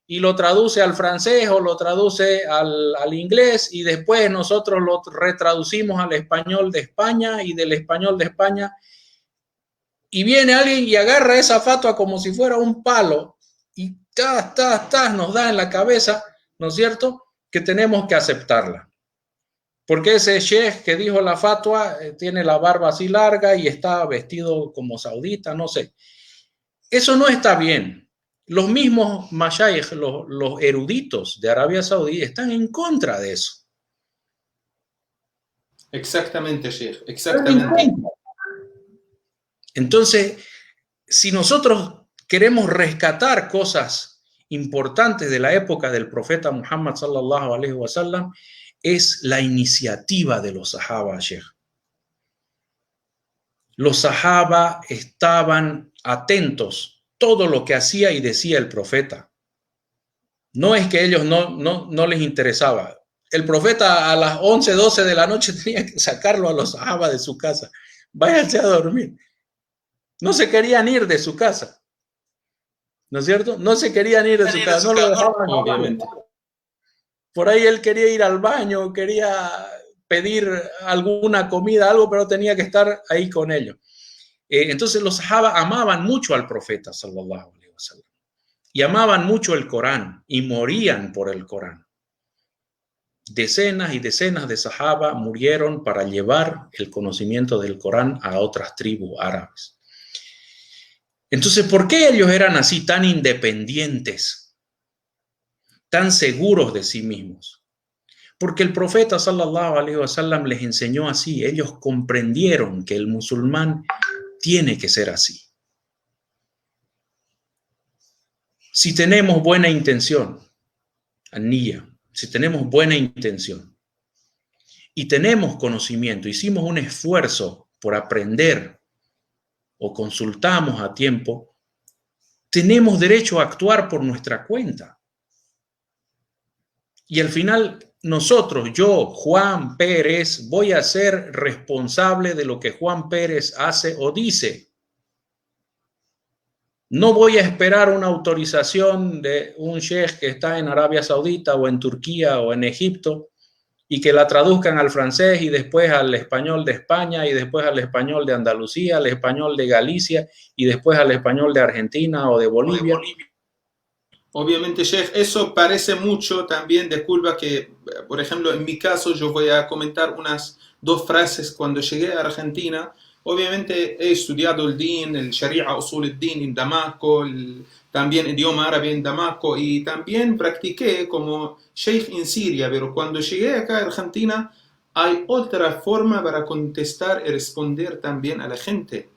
S2: y lo traduce al francés o lo traduce al inglés y después nosotros lo retraducimos al español de España y del español de España y viene alguien y agarra esa fatwa como si fuera un palo y nos da en la cabeza, ¿no es cierto?, que tenemos que aceptarla. Porque ese sheikh que dijo la fatwa tiene la barba así larga y está vestido como saudita, no sé. Eso no está bien. Los mismos mashayikh, los eruditos de Arabia Saudí, están en contra de eso.
S1: Exactamente, Sheikh, exactamente.
S2: Entonces, si nosotros queremos rescatar cosas importantes de la época del profeta Muhammad sallallahu alaihi wasallam, es la iniciativa de los sahaba, Sheikh. Los sahaba estaban atentos todo lo que hacía y decía el profeta. No es que ellos no les interesaba. El profeta a las 11, 12 de la noche tenía que sacarlo a los sahaba de su casa. Váyanse a dormir. No se querían ir de su casa. ¿No es cierto? No se querían ir de su casa. No lo dejaban,
S1: obviamente.
S2: Por ahí él quería ir al baño, quería pedir alguna comida, algo, pero tenía que estar ahí con ellos. Entonces los sahaba amaban mucho al profeta sallallahu alaihi wasallam y amaban mucho el Corán y morían por el Corán. Decenas y decenas de sahaba murieron para llevar el conocimiento del Corán a otras tribus árabes. Entonces, ¿por qué ellos eran así tan independientes, tan seguros de sí mismos? Porque el profeta sallallahu alaihi wasallam les enseñó así. Ellos comprendieron que el musulmán tiene que ser así. Si tenemos buena intención, aniyya, si tenemos buena intención y tenemos conocimiento, hicimos un esfuerzo por aprender o consultamos a tiempo, tenemos derecho a actuar por nuestra cuenta. Y al final nosotros, yo, Juan Pérez, voy a ser responsable de lo que Juan Pérez hace o dice. No voy a esperar una autorización de un sheikh que está en Arabia Saudita o en Turquía o en Egipto y que la traduzcan al francés y después al español de España y después al español de Andalucía, al español de Galicia y después al español de Argentina o de Bolivia.
S1: Obviamente, Sheikh, eso parece mucho también, disculpa que, por ejemplo, en mi caso yo voy a comentar unas dos frases cuando llegué a Argentina. Obviamente he estudiado el Din, el Sharia Usul al-Din en Damasco, también idioma árabe en Damasco, y también practiqué como sheikh en Siria, pero cuando llegué acá a Argentina hay otra forma para contestar y responder también a la gente.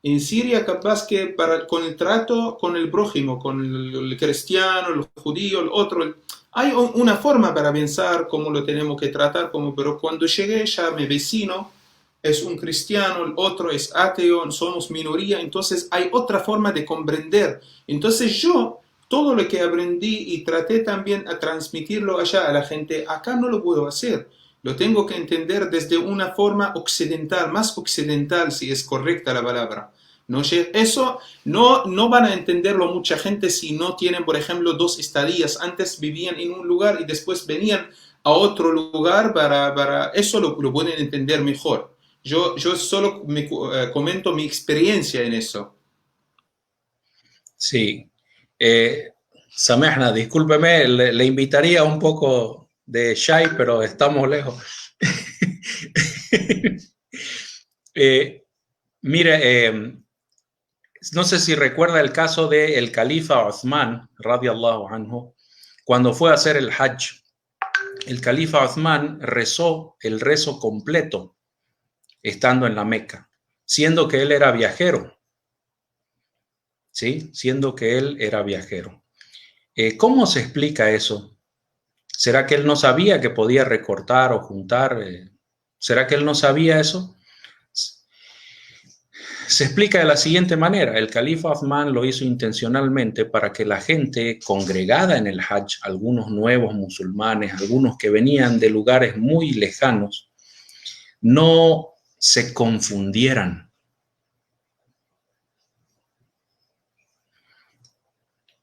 S1: En Siria, capaz que con el trato con el prójimo, con el cristiano, el judío, el otro, hay una forma para pensar cómo lo tenemos que tratar, pero cuando llegué ya mi vecino es un cristiano, el otro es ateo, somos minoría, entonces hay otra forma de comprender. Entonces yo, todo lo que aprendí y traté también a transmitirlo allá a la gente, acá no lo puedo hacer. Lo tengo que entender desde una forma occidental, más occidental, si es correcta la palabra. ¿No? Eso no van a entenderlo mucha gente si no tienen, por ejemplo, 2 estadías. Antes vivían en un lugar y después venían a otro lugar para eso lo pueden entender mejor. Yo solo comento mi experiencia en eso.
S2: Sí. Samehna, discúlpeme, le invitaría un poco de Shai, pero estamos lejos. Mire, no sé si recuerda el caso del califa Uthman, radiallahu anhu, cuando fue a hacer el Hajj. El califa Uthman rezó el rezo completo estando en la Meca, siendo que él era viajero. ¿Sí? Siendo que él era viajero. ¿Cómo se explica eso? ¿Será que él no sabía que podía recortar o juntar? ¿Será que él no sabía eso? Se explica de la siguiente manera. El califa Uthman lo hizo intencionalmente para que la gente congregada en el Hajj, algunos nuevos musulmanes, algunos que venían de lugares muy lejanos, no se confundieran.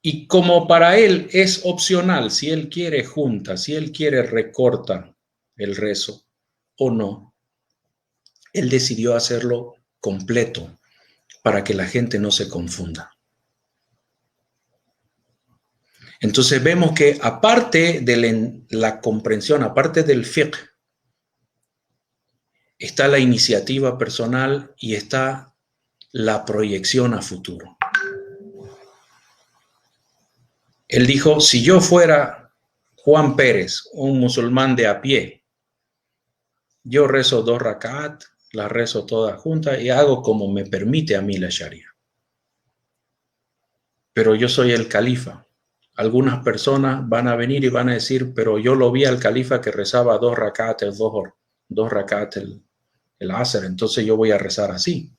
S2: Y como para él es opcional, si él quiere junta, si él quiere recorta el rezo o no, él decidió hacerlo completo para que la gente no se confunda. Entonces vemos que aparte de la comprensión, aparte del fiqh, está la iniciativa personal y está la proyección a futuro. Él dijo, si yo fuera Juan Pérez, un musulmán de a pie, yo rezo 2 rakat, las rezo todas juntas y hago como me permite a mí la Sharia. Pero yo soy el califa. Algunas personas van a venir y van a decir, pero yo lo vi al califa que rezaba 2 rakat el Dhuhr, 2 rakat el Asr, entonces yo voy a rezar así.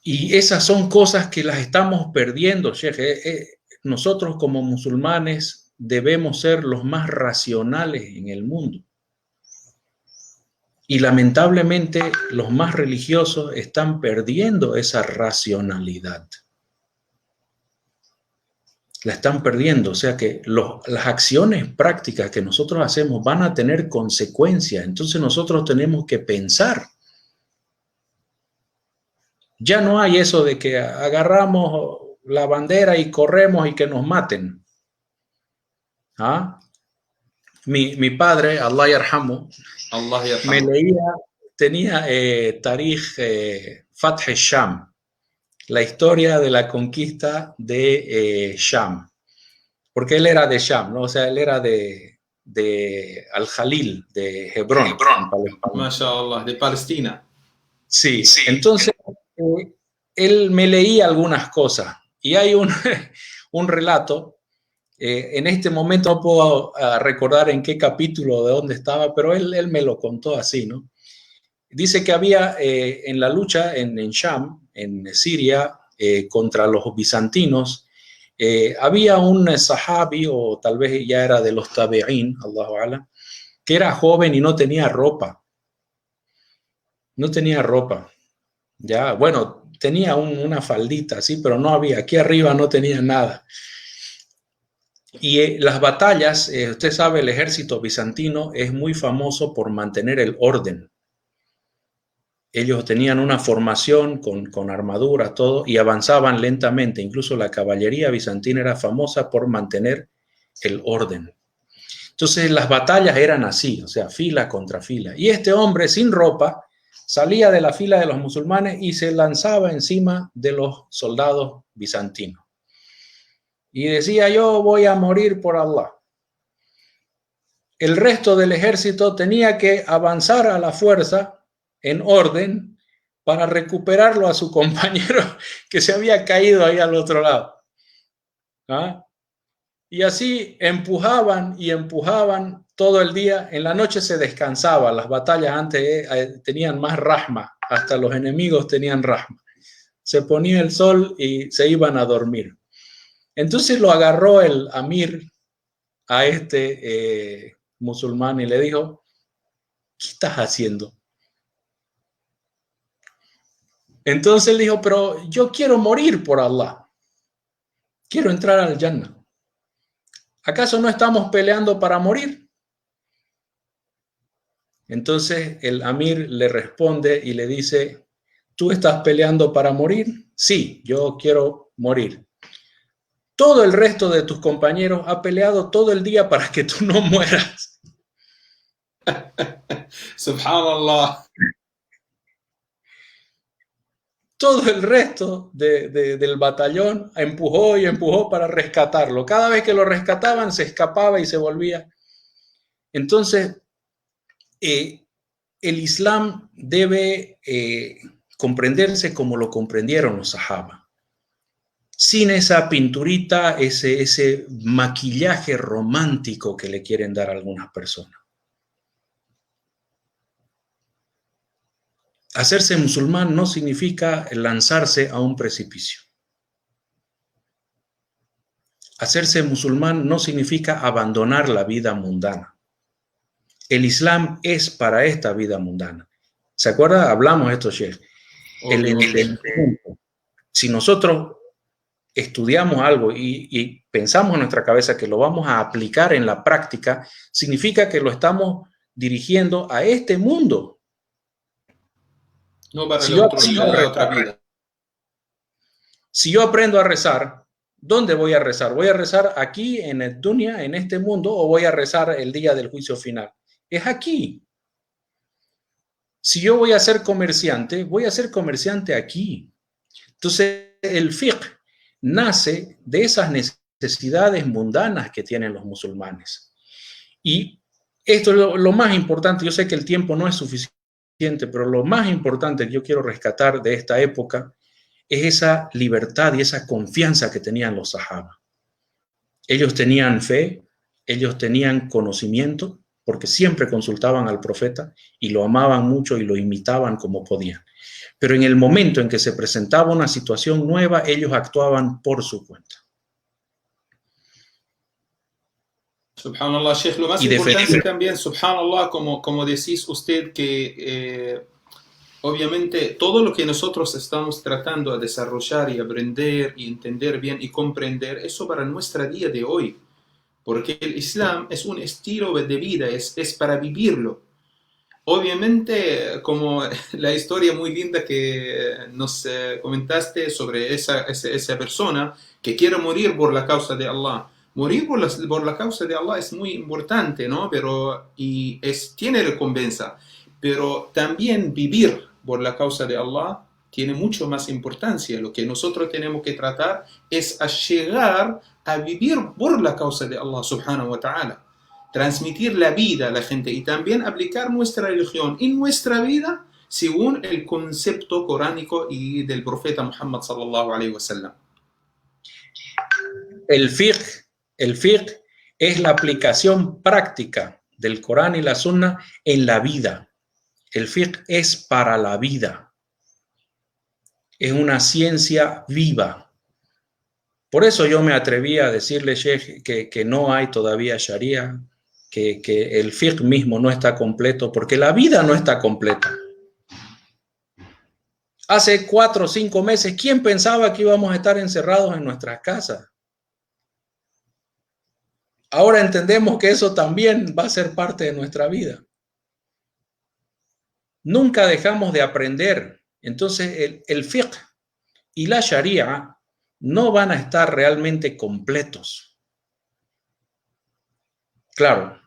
S2: Y esas son cosas que las estamos perdiendo, Sheikh. Nosotros como musulmanes debemos ser los más racionales en el mundo. Y lamentablemente los más religiosos están perdiendo esa racionalidad. La están perdiendo. O sea que las acciones prácticas que nosotros hacemos van a tener consecuencias. Entonces nosotros tenemos que pensar. Ya no hay eso de que agarramos la bandera y corremos y que nos maten. ¿Ah? Mi padre, Allah yarhamu, me leía, tenía Tarikh Fath Sham, la historia de la conquista de Sham, porque él era de Sham, ¿no? O sea, él era de Al-Jalil, de Hebrón.
S1: Mashallah, de Palestina.
S2: Sí, entonces él me leía algunas cosas y hay un relato. En este momento no puedo recordar en qué capítulo, de dónde estaba, pero él me lo contó así, ¿no? Dice que había en la lucha en Sham, en Siria, contra los bizantinos, había un sahabi, o tal vez ya era de los tabi'in, Allahu a'lam, que era joven y no tenía ropa. No tenía ropa. Ya, bueno, tenía una faldita, sí, pero no había. Aquí arriba no tenía nada. Y las batallas, usted sabe, el ejército bizantino es muy famoso por mantener el orden. Ellos tenían una formación con armadura, todo, y avanzaban lentamente. Incluso la caballería bizantina era famosa por mantener el orden. Entonces las batallas eran así, o sea, fila contra fila. Y este hombre sin ropa salía de la fila de los musulmanes y se lanzaba encima de los soldados bizantinos. Y decía, yo voy a morir por Allah. El resto del ejército tenía que avanzar a la fuerza en orden para recuperarlo a su compañero que se había caído ahí al otro lado. ¿Ah? Y así empujaban y empujaban todo el día. En la noche se descansaba. Las batallas antes tenían más rahma. Hasta los enemigos tenían rahma. Se ponía el sol y se iban a dormir. Entonces lo agarró el amir a este musulmán y le dijo, ¿qué estás haciendo? Entonces él dijo, pero yo quiero morir por Allah. Quiero entrar al Jannah. ¿Acaso no estamos peleando para morir? Entonces el amir le responde y le dice, ¿tú estás peleando para morir? Sí, yo quiero morir. Todo el resto de tus compañeros ha peleado todo el día para que tú no mueras.
S1: Subhanallah.
S2: Todo el resto del batallón empujó y empujó para rescatarlo. Cada vez que lo rescataban se escapaba y se volvía. Entonces, el Islam debe comprenderse como lo comprendieron los sahaba. Sin esa pinturita, ese maquillaje romántico que le quieren dar a algunas personas. Hacerse musulmán no significa lanzarse a un precipicio. Hacerse musulmán no significa abandonar la vida mundana. El Islam es para esta vida mundana. ¿Se acuerda? Hablamos de esto, Sheikh. El entendimiento. Si nosotros estudiamos algo y pensamos en nuestra cabeza que lo vamos a aplicar en la práctica, significa que lo estamos dirigiendo a este mundo.
S1: No para la otra vida.
S2: Si yo aprendo a rezar, ¿dónde voy a rezar? ¿Voy a rezar aquí en el dunya, en este mundo, o voy a rezar el día del juicio final? Es aquí. Si yo voy a ser comerciante, voy a ser comerciante aquí. Entonces, el fiqh nace de esas necesidades mundanas que tienen los musulmanes. Y esto es lo más importante. Yo sé que el tiempo no es suficiente, pero lo más importante que yo quiero rescatar de esta época es esa libertad y esa confianza que tenían los sahaba. Ellos tenían fe, ellos tenían conocimiento, porque siempre consultaban al profeta y lo amaban mucho y lo imitaban como podían. Pero en el momento en que se presentaba una situación nueva, ellos actuaban por su cuenta.
S1: Subhanallah, Sheikh, lo más importante también, subhanallah, como decís usted, que obviamente todo lo que nosotros estamos tratando de desarrollar y aprender y entender bien y comprender, eso para nuestra día de hoy, porque el Islam es un estilo de vida, es para vivirlo. Obviamente, como la historia muy linda que nos comentaste sobre esa persona que quiere morir por la causa de Allah. Morir por la causa de Allah es muy importante, ¿no? Tiene recompensa. Pero también vivir por la causa de Allah tiene mucho más importancia. Lo que nosotros tenemos que tratar es a llegar a vivir por la causa de Allah subhanahu wa ta'ala. Transmitir la vida a la gente y también aplicar nuestra religión en nuestra vida según el concepto coránico y del profeta Muhammad sallallahu alayhi wa sallam.
S2: El fiqh es la aplicación práctica del Corán y la Sunna en la vida. El fiqh es para la vida. Es una ciencia viva. Por eso yo me atreví a decirle, Sheikh, que no hay todavía Sharia, que el fiqh mismo no está completo, porque la vida no está completa. Hace 4 o 5 meses, ¿quién pensaba que íbamos a estar encerrados en nuestras casas? Ahora entendemos que eso también va a ser parte de nuestra vida. Nunca dejamos de aprender. Entonces, el fiqh y la sharia no van a estar realmente completos. Claro,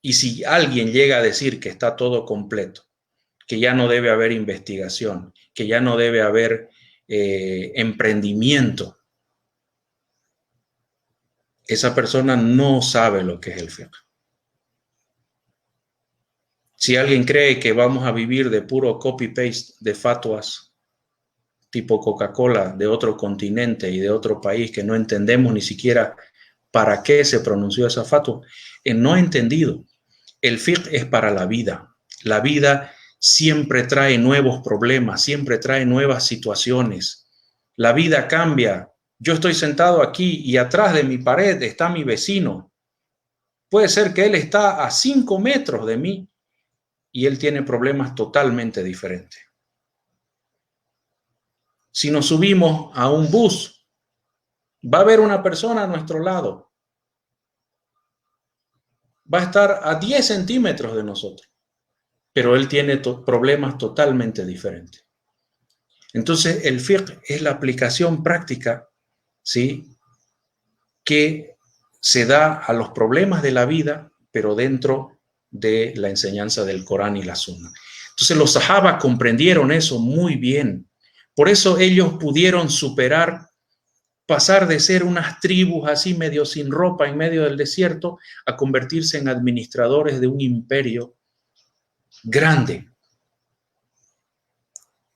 S2: Y si alguien llega a decir que está todo completo, que ya no debe haber investigación, que ya no debe haber emprendimiento, esa persona no sabe lo que es el fiqh. Si alguien cree que vamos a vivir de puro copy-paste de fatwas tipo Coca-Cola de otro continente y de otro país que no entendemos ni siquiera para qué se pronunció esa fatwa, no ha entendido. El fiqh es para la vida. La vida siempre trae nuevos problemas, siempre trae nuevas situaciones. La vida cambia. Yo estoy sentado aquí y atrás de mi pared está mi vecino. Puede ser que él está a 5 metros de mí y él tiene problemas totalmente diferentes. Si nos subimos a un bus, va a haber una persona a nuestro lado. Va a estar a 10 centímetros de nosotros, pero él tiene problemas totalmente diferentes. Entonces, el fiqh es la aplicación práctica, ¿sí?, que se da a los problemas de la vida, pero dentro de la enseñanza del Corán y la Sunna. Entonces, los sahaba comprendieron eso muy bien. Por eso ellos pudieron superar, pasar de ser unas tribus así medio sin ropa en medio del desierto a convertirse en administradores de un imperio grande.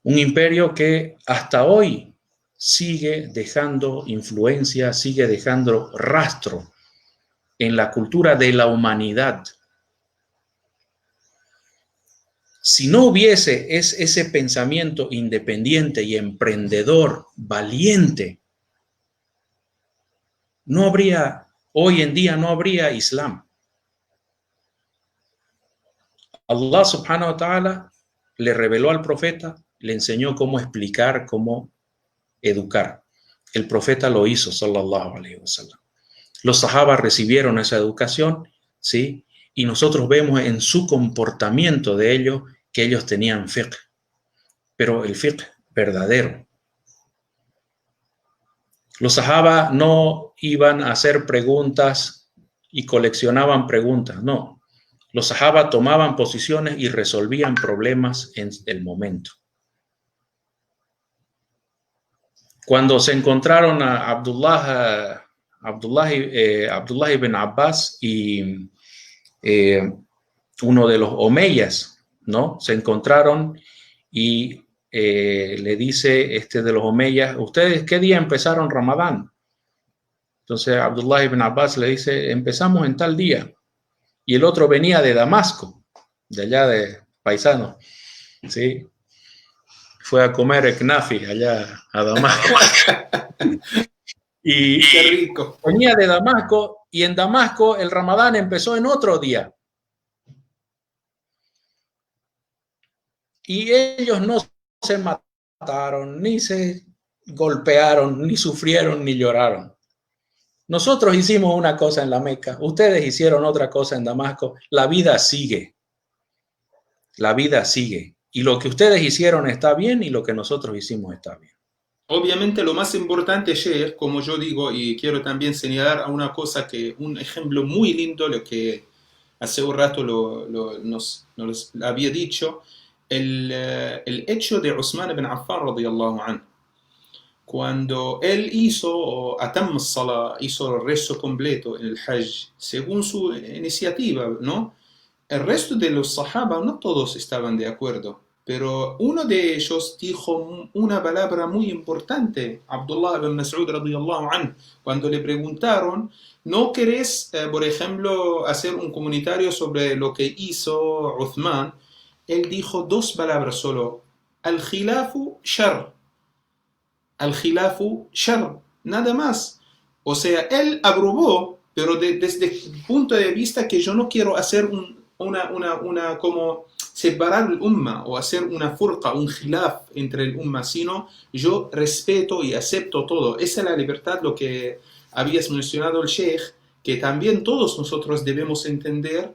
S2: Un imperio que hasta hoy sigue dejando influencia, sigue dejando rastro en la cultura de la humanidad. Si no hubiese ese pensamiento independiente y emprendedor, valiente, no habría, hoy en día no habría Islam. Allah subhanahu wa ta'ala le reveló al profeta, le enseñó cómo explicar, cómo educar. El profeta lo hizo, sallallahu alayhi wa sallam. Los sahabas recibieron esa educación, ¿sí? Y nosotros vemos en su comportamiento de ellos que ellos tenían fiqh, pero el fiqh verdadero. Los sahabas no iban a hacer preguntas y coleccionaban preguntas, no. Los sahabas tomaban posiciones y resolvían problemas en el momento. Cuando se encontraron a Abdullah ibn Abbas y uno de los omeyas, ¿no? Se encontraron y le dice de los omeyas, ¿ustedes qué día empezaron Ramadán? Entonces Abdullah ibn Abbas le dice, empezamos en tal día. Y el otro venía de Damasco, de allá de paisano, ¿sí? Fue a comer eknafi allá a Damasco. Y
S1: qué rico.
S2: Venía de Damasco y en Damasco el Ramadán empezó en otro día. Y ellos no se mataron, ni se golpearon, ni sufrieron, ni lloraron. Nosotros hicimos una cosa en la Meca, ustedes hicieron otra cosa en Damasco. La vida sigue. La vida sigue. Y lo que ustedes hicieron está bien y lo que nosotros hicimos está bien.
S1: Obviamente lo más importante, Sheikh, como yo digo, y quiero también señalar a una cosa un ejemplo muy lindo, lo que hace un rato nos había dicho, el hecho de Uthman ibn Affan radiyallahu anhu. Cuando él hizo Atam as-Salah, hizo el rezo completo en el Hajj, según su iniciativa, ¿no? El resto de los sahaba no todos estaban de acuerdo, pero uno de ellos dijo una palabra muy importante, Abdullah ibn Mas'ud radiyallahu anhu, cuando le preguntaron, ¿no querés, por ejemplo, hacer un comentario sobre lo que hizo Uthman? Él dijo 2 palabras solo, al-khilafu shar. Al-khilafu shar, nada más. O sea, él aprobó, pero desde el punto de vista que yo no quiero hacer como separar el umma o hacer una furqa, un khilaf entre el umma, sino yo respeto y acepto todo. Esa es la libertad, lo que habías mencionado el Sheikh, que también todos nosotros debemos entender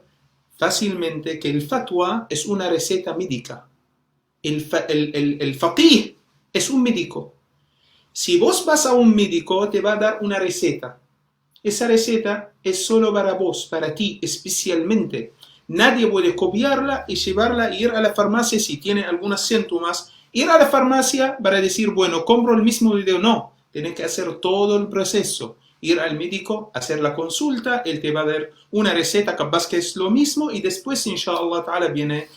S1: fácilmente que el fatwa es una receta médica. El faqih es un médico. Si vos vas a un médico, te va a dar una receta. Esa receta es solo para vos, para ti especialmente. nadie puede copiarla y llevarla, ir a la farmacia si tiene algunos síntomas, ir a la farmacia para decir, bueno, compro el mismo video. No, tienes que hacer todo el proceso, ir al médico, hacer la consulta, él te va a dar una receta capaz que es lo mismo y después, inshallah ta'ala, viene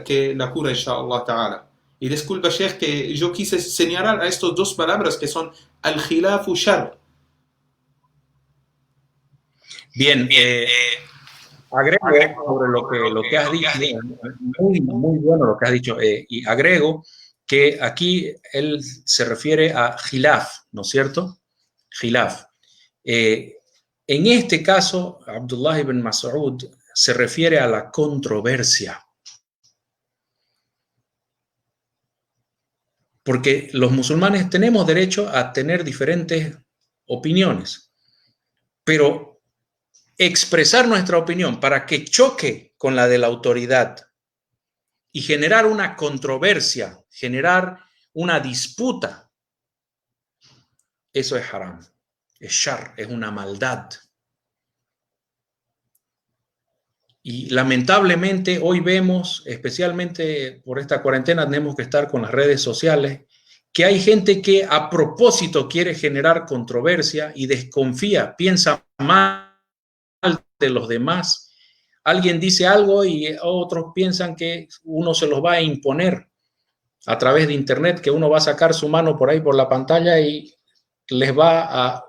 S1: que la cura, inshallah ta'ala. Y disculpa, Sheikh, que yo quise señalar a estas dos palabras que son al-khilaf shar.
S2: Bien, agrego sobre lo que has dicho, muy bueno lo que has dicho, y agrego que aquí él se refiere a khilaf, ¿no es cierto? Khilaf. En este caso, Abdullah ibn Mas'ud se refiere a la controversia. Porque los musulmanes tenemos derecho a tener diferentes opiniones, pero expresar nuestra opinión para que choque con la de la autoridad y generar una controversia, generar una disputa, eso es haram, es shar, es una maldad. Y lamentablemente hoy vemos, especialmente por esta cuarentena, tenemos que estar con las redes sociales, que hay gente que a propósito quiere generar controversia y desconfía, piensa mal de los demás. Alguien dice algo y otros piensan que uno se los va a imponer a través de internet, que uno va a sacar su mano por ahí por la pantalla y les va a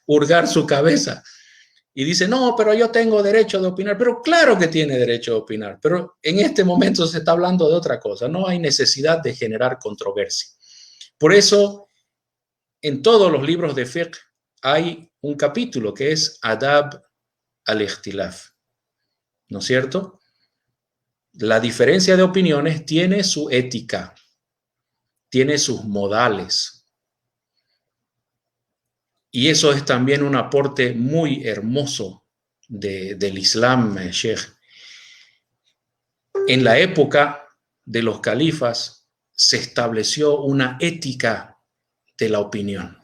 S2: hurgar su cabeza. Y dice, no, pero yo tengo derecho de opinar. Pero claro que tiene derecho de opinar. Pero en este momento se está hablando de otra cosa. No hay necesidad de generar controversia. Por eso, en todos los libros de fiqh hay un capítulo que es Adab al-Ikhtilaf. ¿No es cierto? La diferencia de opiniones tiene su ética, tiene sus modales. Y eso es también un aporte muy hermoso del Islam, Sheikh. En la época de los califas se estableció una ética de la opinión,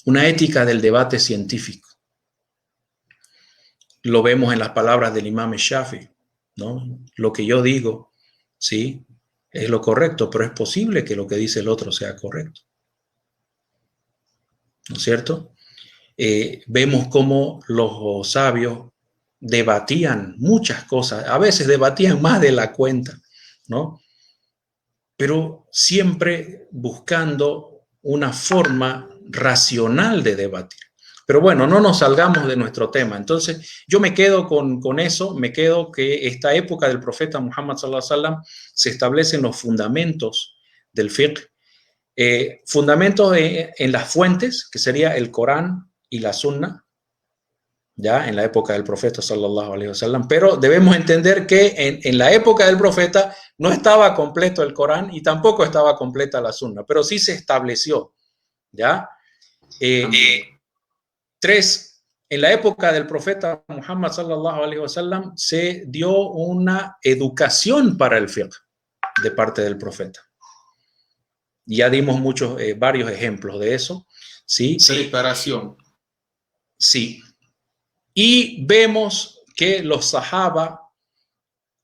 S2: una ética del debate científico. Lo vemos en las palabras del Imam Shafi, ¿no? Lo que yo digo, sí, es lo correcto, pero es posible que lo que dice el otro sea correcto. ¿No es cierto? Vemos cómo los sabios debatían muchas cosas, a veces debatían más de la cuenta, ¿no? Pero siempre buscando una forma racional de debatir. Pero bueno, no nos salgamos de nuestro tema. Entonces, yo me quedo con eso, me quedo que esta época del profeta Muhammad sallallahu alaihi wasallam se establecen los fundamentos del fiqh. Fundamentos en las fuentes, que sería el Corán y la Sunna, ya en la época del profeta sallallahu alaihi wasallam, pero debemos entender que en la época del profeta no estaba completo el Corán y tampoco estaba completa la Sunna, pero sí se estableció, ¿ya? Tres, en la época del profeta Muhammad sallallahu alaihi wasallam se dio una educación para el fiqh de parte del profeta. Ya dimos varios ejemplos de eso, ¿sí?
S1: Preparación.
S2: Sí. Y vemos que los sahaba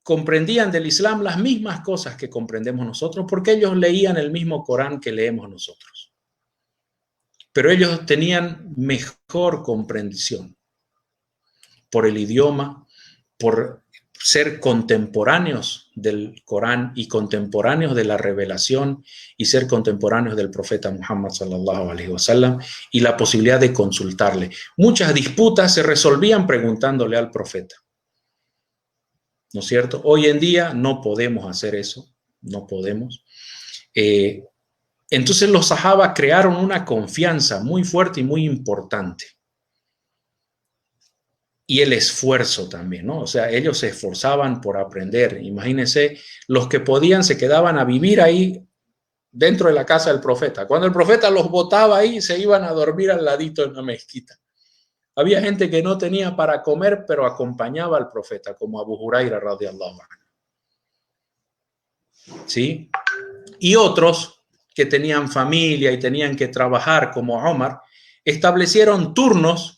S2: comprendían del Islam las mismas cosas que comprendemos nosotros, porque ellos leían el mismo Corán que leemos nosotros. Pero ellos tenían mejor comprensión por el idioma, por ser contemporáneos del Corán y contemporáneos de la revelación y ser contemporáneos del profeta Muhammad sallallahu alaihi wasallam y la posibilidad de consultarle. Muchas disputas se resolvían preguntándole al profeta. ¿No es cierto? Hoy en día no podemos hacer eso, no podemos. Entonces los sahaba crearon una confianza muy fuerte y muy importante. Y el esfuerzo también, ¿no? O sea, ellos se esforzaban por aprender. Imagínense, los que podían se quedaban a vivir ahí dentro de la casa del profeta. Cuando el profeta los botaba ahí, se iban a dormir al ladito de una mezquita. Había gente que no tenía para comer, pero acompañaba al profeta, como Abu Huraira radiyallahu anhu. ¿Sí? Y otros que tenían familia y tenían que trabajar, como Omar, establecieron turnos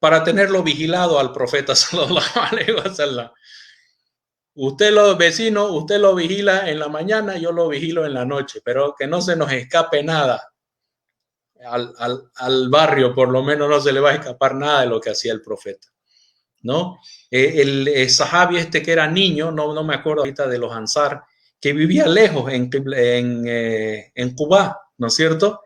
S2: para tenerlo vigilado al profeta sallallahu alaihi wasallam. Usted los vecinos, usted lo vigila en la mañana, yo lo vigilo en la noche, pero que no se nos escape nada. Al barrio por lo menos no se le va a escapar nada de lo que hacía el profeta, ¿no? El sahabi este que era niño, no me acuerdo ahorita de los Ansar, que vivía lejos en Cuba, ¿no es cierto?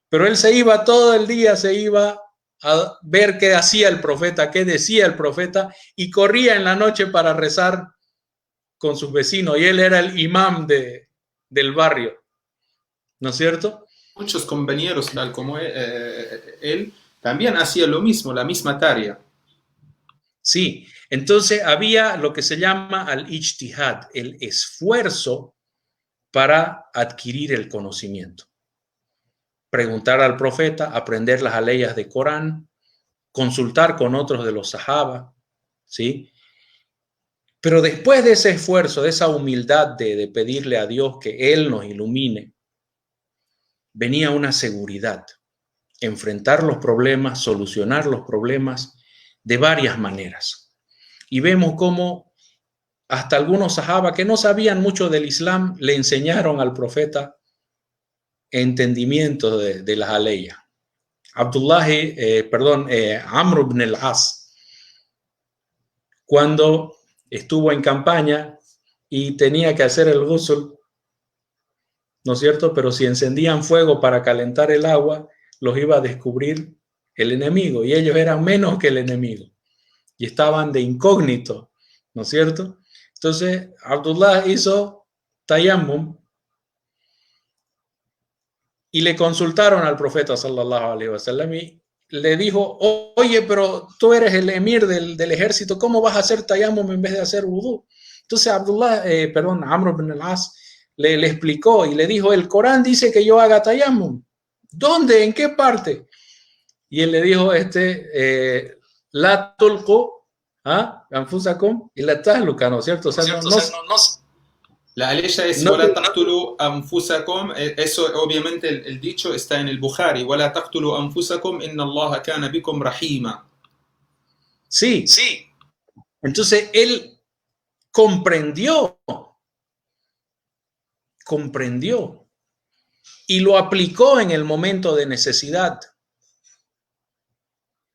S2: Pero él se iba todo el día, se iba a ver qué hacía el profeta, qué decía el profeta, y corría en la noche para rezar con sus vecinos, y él era el imam del barrio, ¿no es cierto?
S1: Muchos compañeros, tal como él, también hacían lo mismo, la misma tarea.
S2: Sí, entonces había lo que se llama al-ijtihad, el esfuerzo para adquirir el conocimiento. Preguntar al profeta, aprender las aleyas de Corán, consultar con otros de los sahaba, ¿sí? Pero después de ese esfuerzo, de esa humildad de pedirle a Dios que Él nos ilumine, venía una seguridad, enfrentar los problemas, solucionar los problemas de varias maneras. Y vemos cómo hasta algunos sahaba que no sabían mucho del Islam le enseñaron al profeta entendimiento de las aleyas. Amr ibn al-As, cuando estuvo en campaña y tenía que hacer el ghusl, ¿no es cierto? Pero si encendían fuego para calentar el agua, los iba a descubrir el enemigo, y ellos eran menos que el enemigo y estaban de incógnito, ¿no es cierto? Entonces Abdullah hizo tayammum y le consultaron al profeta sallallahu alaihi wasallam y le dijo: oye, pero tú eres el emir del ejército, ¿cómo vas a hacer tayammum en vez de hacer wudú? Entonces Amr ibn al-As le explicó y le dijo: el Corán dice que yo haga tayammum. ¿Dónde? ¿En qué parte? Y él le dijo, la tulqu anfusakum y la tahluka, ¿no es cierto? O sea,
S1: la aleya es wala taqtulu anfusakum. Eso obviamente el dicho está en el Bukhari, wala taqtulu anfusakum inna Allah kana bikum rahima.
S2: Sí. Entonces él comprendió y lo aplicó en el momento de necesidad.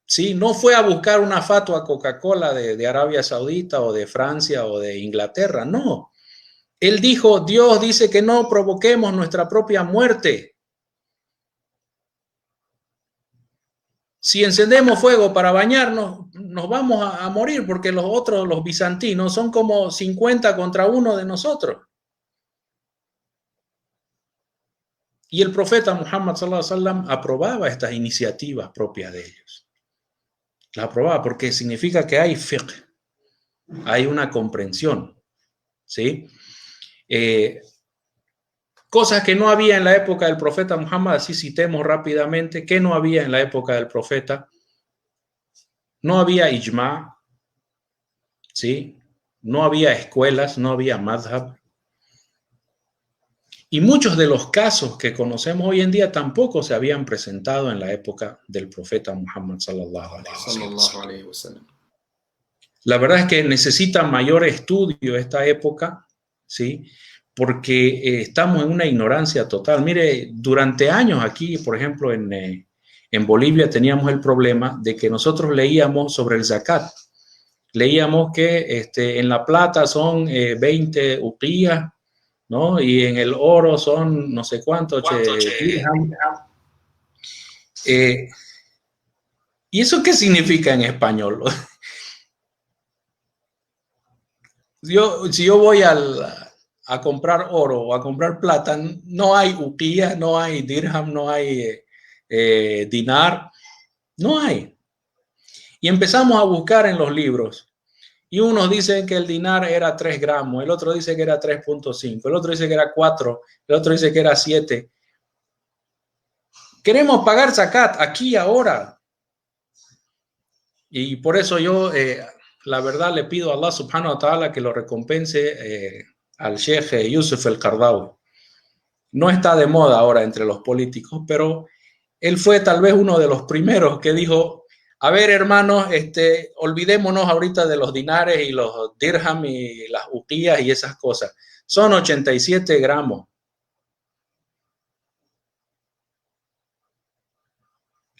S2: Sí, no fue a buscar una fatua Coca-Cola de Arabia Saudita o de Francia o de Inglaterra, no. Él dijo: Dios dice que no provoquemos nuestra propia muerte. Si encendemos fuego para bañarnos, nos vamos a morir, porque los otros, los bizantinos, son como 50 contra 1 de nosotros. Y el profeta Muhammad sallallahu alaihi wasallam aprobaba estas iniciativas propias de ellos. La aprobaba porque significa que hay fiqh, hay una comprensión, ¿sí? Cosas que no había en la época del profeta Muhammad, así citemos rápidamente. ¿Qué no había en la época del profeta? No había ijma, ¿sí? No había escuelas, no había madhab. Y muchos de los casos que conocemos hoy en día tampoco se habían presentado en la época del profeta Muhammad sallallahu alaihi wasallam. La verdad es que necesita mayor estudio esta época, ¿sí? Porque estamos en una ignorancia total. Mire, durante años aquí, por ejemplo, en Bolivia teníamos el problema de que nosotros leíamos sobre el zakat. Leíamos que en la plata son 20 uqiyas, ¿no? Y en el oro son no sé cuánto. ¿Y eso qué significa en español? Si yo voy a comprar oro o a comprar plata, no hay uqiyah, no hay dirham, no hay dinar, no hay. Y empezamos a buscar en los libros. Y unos dicen que el dinar era 3 gramos, el otro dice que era 3.5, el otro dice que era 4, el otro dice que era 7. Queremos pagar zakat aquí ahora. Y por eso yo, la verdad, le pido a Allah subhanahu wa ta'ala que lo recompense al Sheikh Yusuf el-Qaradawi. No está de moda ahora entre los políticos, pero él fue tal vez uno de los primeros que dijo: A ver, hermanos, olvidémonos ahorita de los dinares y los dirham y las uqías y esas cosas. Son 87 gramos.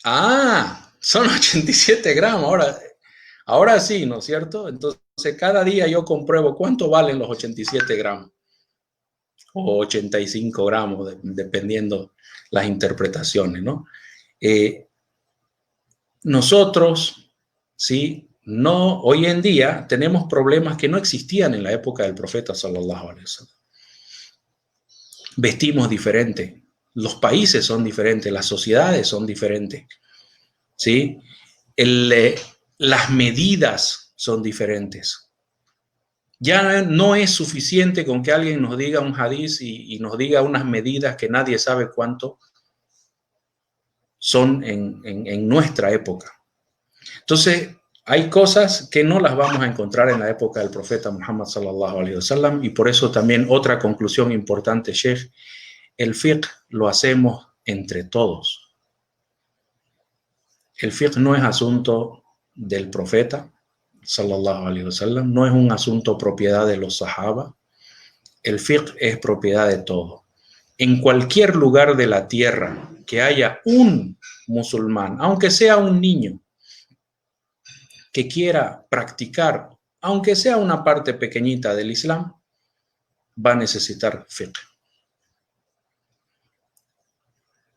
S2: Ah, son 87 gramos. Ahora sí, ¿no es cierto? Entonces, cada día yo compruebo cuánto valen los 87 gramos. O 85 gramos, dependiendo las interpretaciones, ¿no? Nosotros, ¿sí? No, hoy en día tenemos problemas que no existían en la época del profeta sallallahu alaihi wasallam. Vestimos diferente, los países son diferentes, las sociedades son diferentes, ¿sí? Las medidas son diferentes. Ya no es suficiente con que alguien nos diga un hadiz y nos diga unas medidas que nadie sabe cuánto son en nuestra época. Entonces, hay cosas que no las vamos a encontrar en la época del profeta Muhammad sallallahu alaihi wasallam, y por eso también otra conclusión importante, Sheikh, el fiqh lo hacemos entre todos. El fiqh no es asunto del profeta sallallahu alaihi wasallam, no es un asunto propiedad de los sahaba. El fiqh es propiedad de todo. En cualquier lugar de la tierra que haya un musulmán, aunque sea un niño, que quiera practicar, aunque sea una parte pequeñita del Islam, va a necesitar fiqh.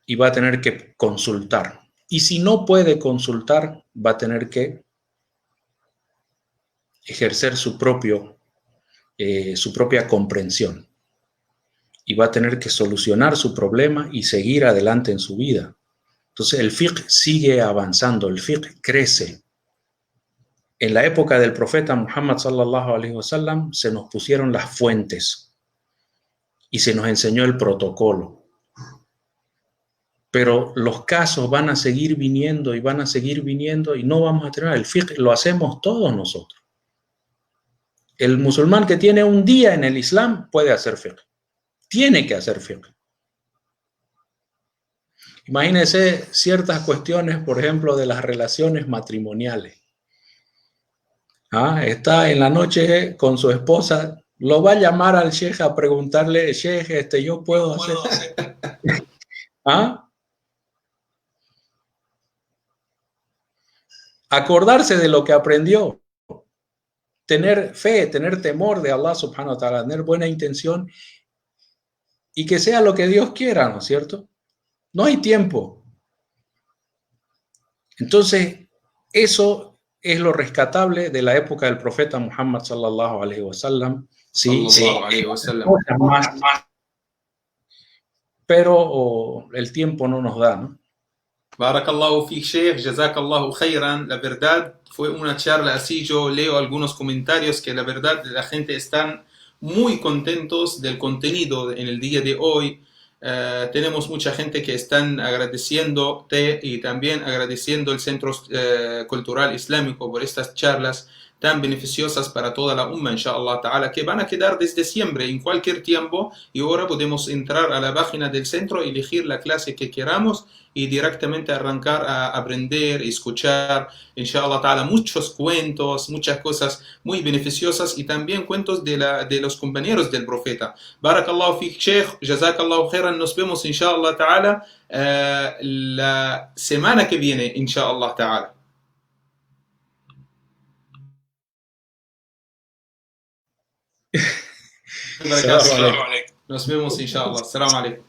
S2: Y va a tener que consultar. Y si no puede consultar, va a tener que ejercer su propia comprensión. Y va a tener que solucionar su problema y seguir adelante en su vida. Entonces el fiqh sigue avanzando, el fiqh crece. En la época del profeta Muhammad sallallahu alaihi wasallam se nos pusieron las fuentes y se nos enseñó el protocolo. Pero los casos van a seguir viniendo y van a seguir viniendo y no vamos a tener el fiqh, lo hacemos todos nosotros. El musulmán que tiene un día en el Islam puede hacer fiqh, tiene que hacer fiqh. Imagínense ciertas cuestiones, por ejemplo, de las relaciones matrimoniales. Está en la noche con su esposa, lo va a llamar al sheikh a preguntarle, sheikh, yo puedo hacer. Acordarse de lo que aprendió, tener fe, tener temor de Allah subhanahu wa ta'ala, tener buena intención y que sea lo que Dios quiera, ¿no es cierto? No hay tiempo. Entonces, eso es lo rescatable de la época del profeta Muhammad sallallahu alaihi wasallam. Sí, pero el tiempo no nos da, ¿no?
S1: Barakallahu fik, Sheikh, jazakallahu khairan. La verdad, fue una charla así. Yo leo algunos comentarios que la verdad la gente están muy contentos del contenido en el día de hoy. Tenemos mucha gente que están agradeciéndote y también agradeciendo el Centro Cultural Islámico por estas charlas tan beneficiosas para toda la umma, inshallah ta'ala, que van a quedar desde siempre, en cualquier tiempo, y ahora podemos entrar a la página del centro, elegir la clase que queramos y directamente arrancar a aprender, escuchar, inshallah ta'ala, muchos cuentos, muchas cosas muy beneficiosas y también cuentos de los compañeros del profeta. Barakallahu fik, Sheikh, jazakallahu khairan. Nos vemos, inshallah ta'ala, la semana que viene, inshallah ta'ala. Nos vemos, inshallah. Assalamu alaikum.